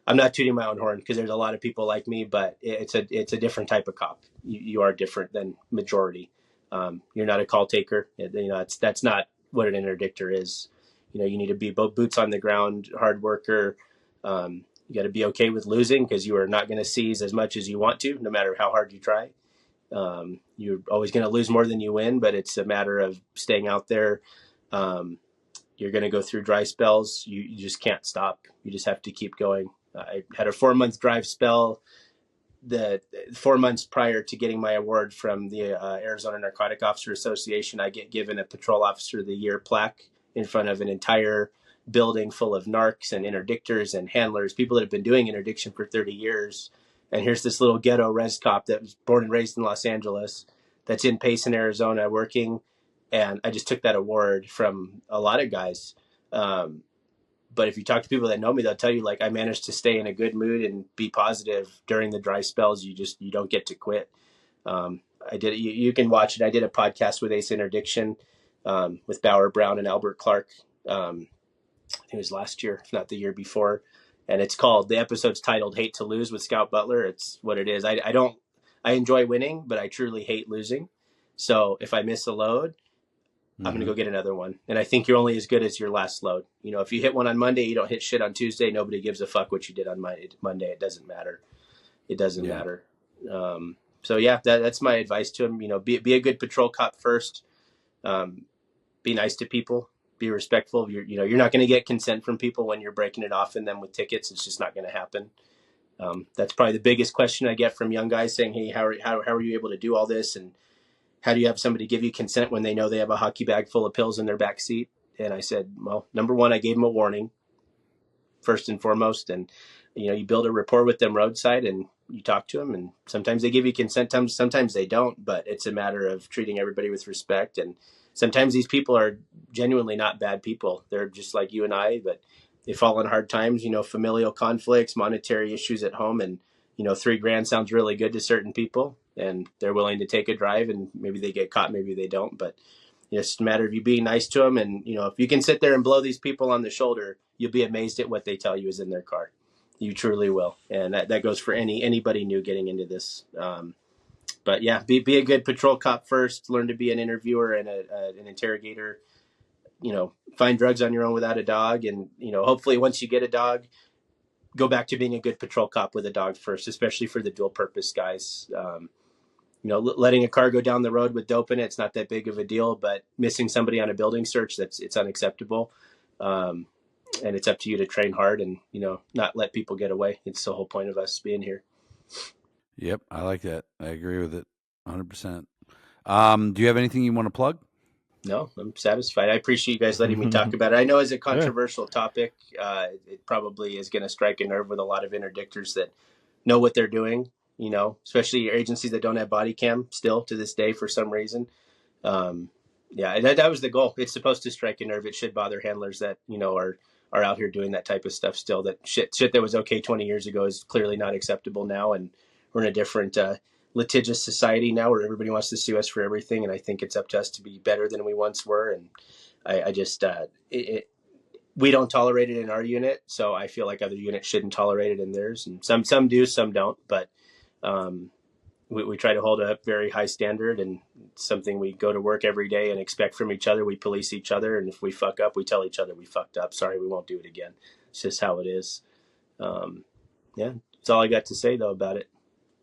I'm not tooting my own horn because there's a lot of people like me, but it's a different type of cop. You are different than majority. You're not a call taker. That's not what an interdictor is. You need to be both boots on the ground, hard worker. You got to be okay with losing because you are not going to seize as much as you want to, no matter how hard you try. You're always going to lose more than you win, but it's a matter of staying out there. You're going to go through dry spells. You just can't stop. You just have to keep going. I had a 4-month drive spell the 4 months prior to getting my award from the Arizona Narcotic Officer Association, I get given a Patrol Officer of the Year plaque in front of an entire building full of narcs and interdictors and handlers, people that have been doing interdiction for 30 years. And here's this little ghetto res cop that was born and raised in Los Angeles that's in Payson, Arizona, working. And I just took that award from a lot of guys. But if you talk to people that know me, they'll tell you, like, I managed to stay in a good mood and be positive during the dry spells. You don't get to quit. I did. You can watch it. I did a podcast with Ace Interdiction, with Bauer Brown and Albert Clark. I think it was last year, if not the year before. And the episode's titled "Hate to Lose" with Scout Butler. It's what it is. I enjoy winning, but I truly hate losing. So if I miss a load, I'm going to go get another one. And I think you're only as good as your last load. You know, if you hit one on Monday, you don't hit shit on Tuesday. Nobody gives a fuck what you did on Monday. It doesn't matter. It doesn't matter. So yeah, that's my advice to him. You know, be a good patrol cop first. Be nice to people. Be respectful. You're not going to get consent from people when you're breaking it off and them with tickets. It's just not going to happen. That's probably the biggest question I get from young guys saying, "Hey, how are you able to do all this? And how do you have somebody give you consent when they know they have a hockey bag full of pills in their back seat?" And I said, well, number one, I gave them a warning first and foremost. And, you know, you build a rapport with them roadside and you talk to them, and sometimes they give you consent. Sometimes they don't, but it's a matter of treating everybody with respect. And sometimes these people are genuinely not bad people. They're just like you and I, but they fall on hard times, you know, familial conflicts, monetary issues at home. And, you know, $3,000 sounds really good to certain people, and they're willing to take a drive, and maybe they get caught, maybe they don't. But it's just a matter of you being nice to them. And, you know, if you can sit there and blow these people on the shoulder, you'll be amazed at what they tell you is in their car. You truly will. And that goes for anybody new getting into this. But yeah, be a good patrol cop first, learn to be an interviewer and an interrogator. You know, find drugs on your own without a dog. And, you know, hopefully once you get a dog, go back to being a good patrol cop with a dog first, especially for the dual purpose guys. You know, letting a car go down the road with dope in it's not that big of a deal, but missing somebody on a building search, it's unacceptable. And it's up to you to train hard and, you know, not let people get away. It's the whole point of us being here. Yep. I like that. I agree with it 100%. Do you have anything you want to plug? No, I'm satisfied. I appreciate you guys letting me talk about it. I know it's a controversial topic. It probably is going to strike a nerve with a lot of interdictors that know what they're doing, you know, especially agencies that don't have body cam still to this day for some reason. Yeah, that was the goal. It's supposed to strike a nerve. It should bother handlers that, you know, are out here doing that type of stuff still. That shit that was okay 20 years ago is clearly not acceptable now. And we're in a different litigious society now where everybody wants to sue us for everything. And I think it's up to us to be better than we once were. And I just, we don't tolerate it in our unit. So I feel like other units shouldn't tolerate it in theirs. And some do, some don't. But we try to hold a very high standard, and something we go to work every day and expect from each other. We police each other. And if we fuck up, we tell each other we fucked up. Sorry, we won't do it again. It's just how it is. Yeah, that's all I got to say, though, about it.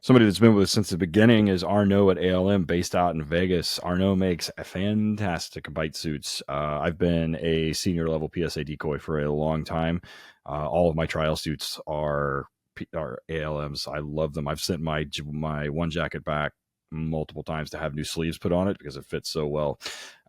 Somebody that's been with us since the beginning is Arnaud at ALM, based out in Vegas. Arnaud makes fantastic bite suits. I've been a senior level PSA decoy for a long time. All of my trial suits are ALMs. I love them. I've sent my one jacket back multiple times to have new sleeves put on it because it fits so well.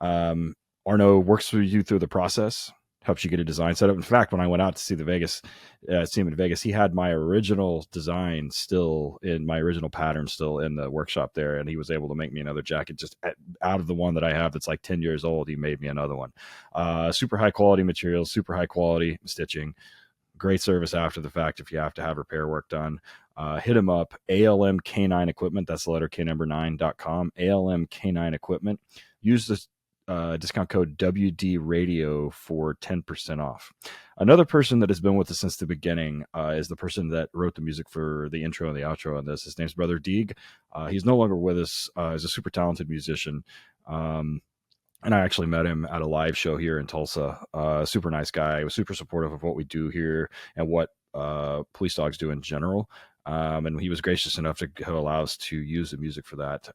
Arnaud works with you through the process, helps you get a design set up. In fact, when I went out to see him in Vegas, he had my original design still in my original pattern still in the workshop there, and he was able to make me another jacket just out of the one that I have that's like 10 years old. He made me another one. Super high quality materials, super high quality stitching. Great service after the fact if you have to have repair work done. Hit him up, ALM Canine Equipment. That's the letter K number 9.com. ALM Canine Equipment. Use this discount code WD Radio for 10% off. Another person that has been with us since the beginning is the person that wrote the music for the intro and the outro on this. His name's Brother Deeg. He's no longer with us. He's a super talented musician. And I actually met him at a live show here in Tulsa. Super nice guy. He was super supportive of what we do here and what police dogs do in general. And he was gracious enough to allow us to use the music for that.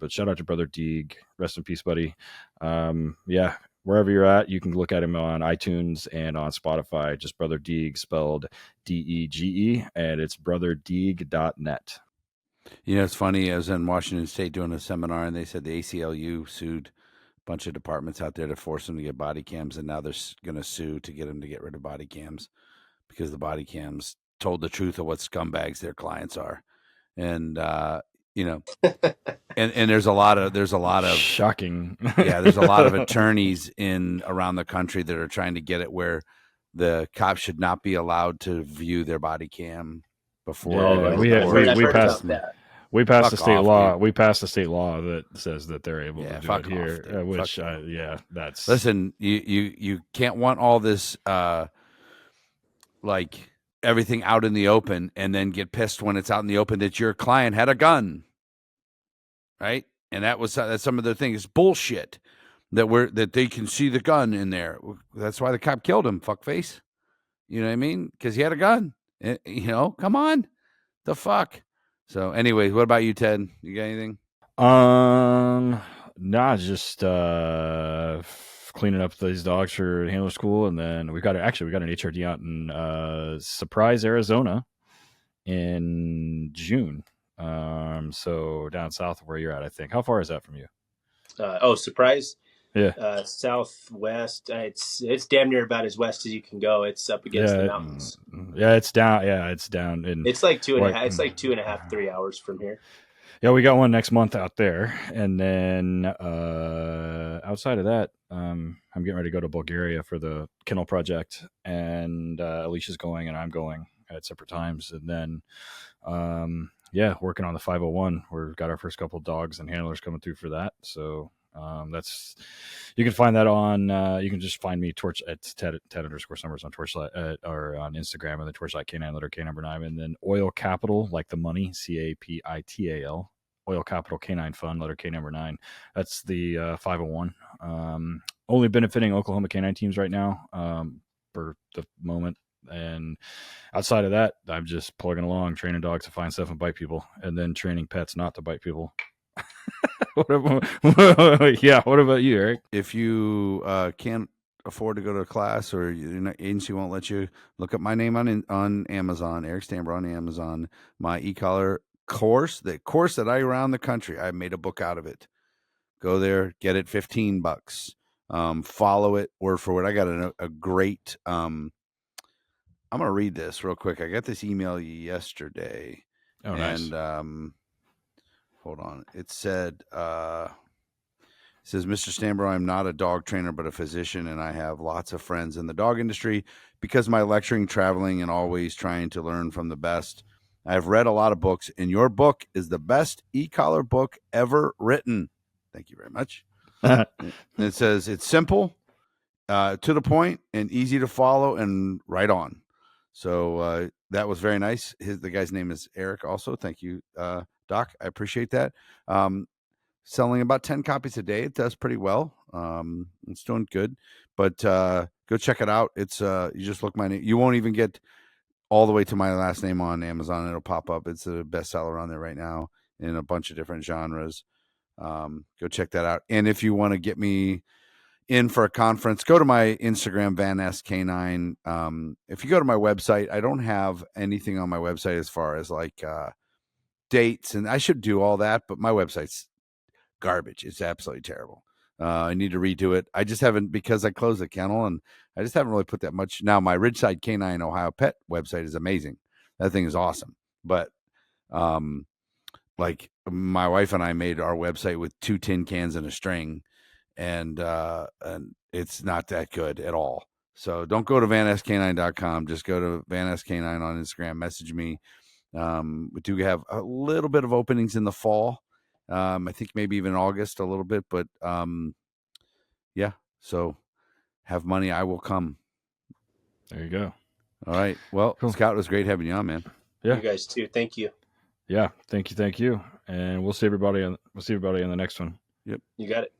But shout out to Brother Deeg. Rest in peace, buddy. Yeah, wherever you're at, you can look at him on iTunes and on Spotify. Just Brother Deeg, spelled Dege, and it's brotherdeeg.net. It's funny. I was in Washington State doing a seminar, and they said the ACLU sued a bunch of departments out there to force them to get body cams, and now they're going to sue to get them to get rid of body cams because the body cams told the truth of what scumbags their clients are. And and there's a lot of shocking. there's a lot of attorneys around the country that are trying to get it where the cops should not be allowed to view their body cam before. We passed a state law. Dude. We passed a state law that says that they're able to do it here. That's listen. You can't want all this like everything out in the open and then get pissed when it's out in the open that your client had a gun, right? And that's some of the things. Bullshit that they can see the gun in there. That's why the cop killed him. Fuckface. You know what I mean? Because he had a gun. Come on, the fuck. So, anyways, what about you, Ted? You got anything? Just cleaning up these dogs for handler school, and then we got an HRD out in Surprise, Arizona, in June. So down south of where you're at, I think. How far is that from you? Surprise. Yeah. Southwest. It's damn near about as west as you can go. It's up against the mountains. Yeah, it's down. Yeah, it's down. It's like 2.5. It's like 2.5, 3 hours from here. Yeah, we got one next month out there, and then outside of that, I'm getting ready to go to Bulgaria for the kennel project, and Alicia's going, and I'm going at separate times, and then working on the 501. We've got our first couple of dogs and handlers coming through for that, so. You can find that on you can just find me at Ted_Summers on Torchlight or on Instagram, and then Torchlight Canine, letter K number 9, and then Oil Capital, like the money, CAPITAL, Oil Capital Canine Fund, letter K number 9. That's the 501. Only benefiting Oklahoma canine teams right now for the moment, and outside of that, I'm just plugging along, training dogs to find stuff and bite people, and then training pets not to bite people. What about you, Eric? If you can't afford to go to a class, or your agency won't let you, look up my name on Amazon, Eric Stambro on Amazon. My e-collar course, the course that I around the country, I made a book out of it. Go there, get it, $15. Follow it word for word. I got a great. I'm gonna read this real quick. I got this email yesterday. Oh, nice. And hold on. It said, Mr. Stambro, I'm not a dog trainer, but a physician, and I have lots of friends in the dog industry because of my lecturing, traveling, and always trying to learn from the best. I've read a lot of books, and your book is the best e-collar book ever written. Thank you very much. It says it's simple, to the point, and easy to follow, and right on. So that was very nice. The guy's name is Eric also. Thank you, Doc. I appreciate that. Selling about 10 copies a day. It does pretty well. It's doing good, but go check it out. It's you just look my name. You won't even get all the way to my last name on Amazon. It'll pop up. It's a bestseller on there right now in a bunch of different genres. Go check that out. And if you want to get me in for a conference, go to my Instagram, Van S Canine. If you go to my website, I don't have anything on my website as far as like dates, and I should do all that, but my website's garbage. It's absolutely terrible. I need to redo it. I just haven't, because I closed the kennel, and I just haven't really put that much. Now, my Ridgeside Canine Ohio Pet website is amazing. That thing is awesome. But like my wife and I made our website with 2 tin cans and a string, and it's not that good at all. So don't go to vanscanine.com. Just go to vanscanine on Instagram. Message me. We do have a little bit of openings in the fall. I think maybe even August a little bit, but yeah. So have money, I will come. There you go. All right. Well, cool. Scott, it was great having you on, man. Yeah. You guys too. Thank you. Yeah. Thank you. And we'll see everybody on the next one. Yep. You got it.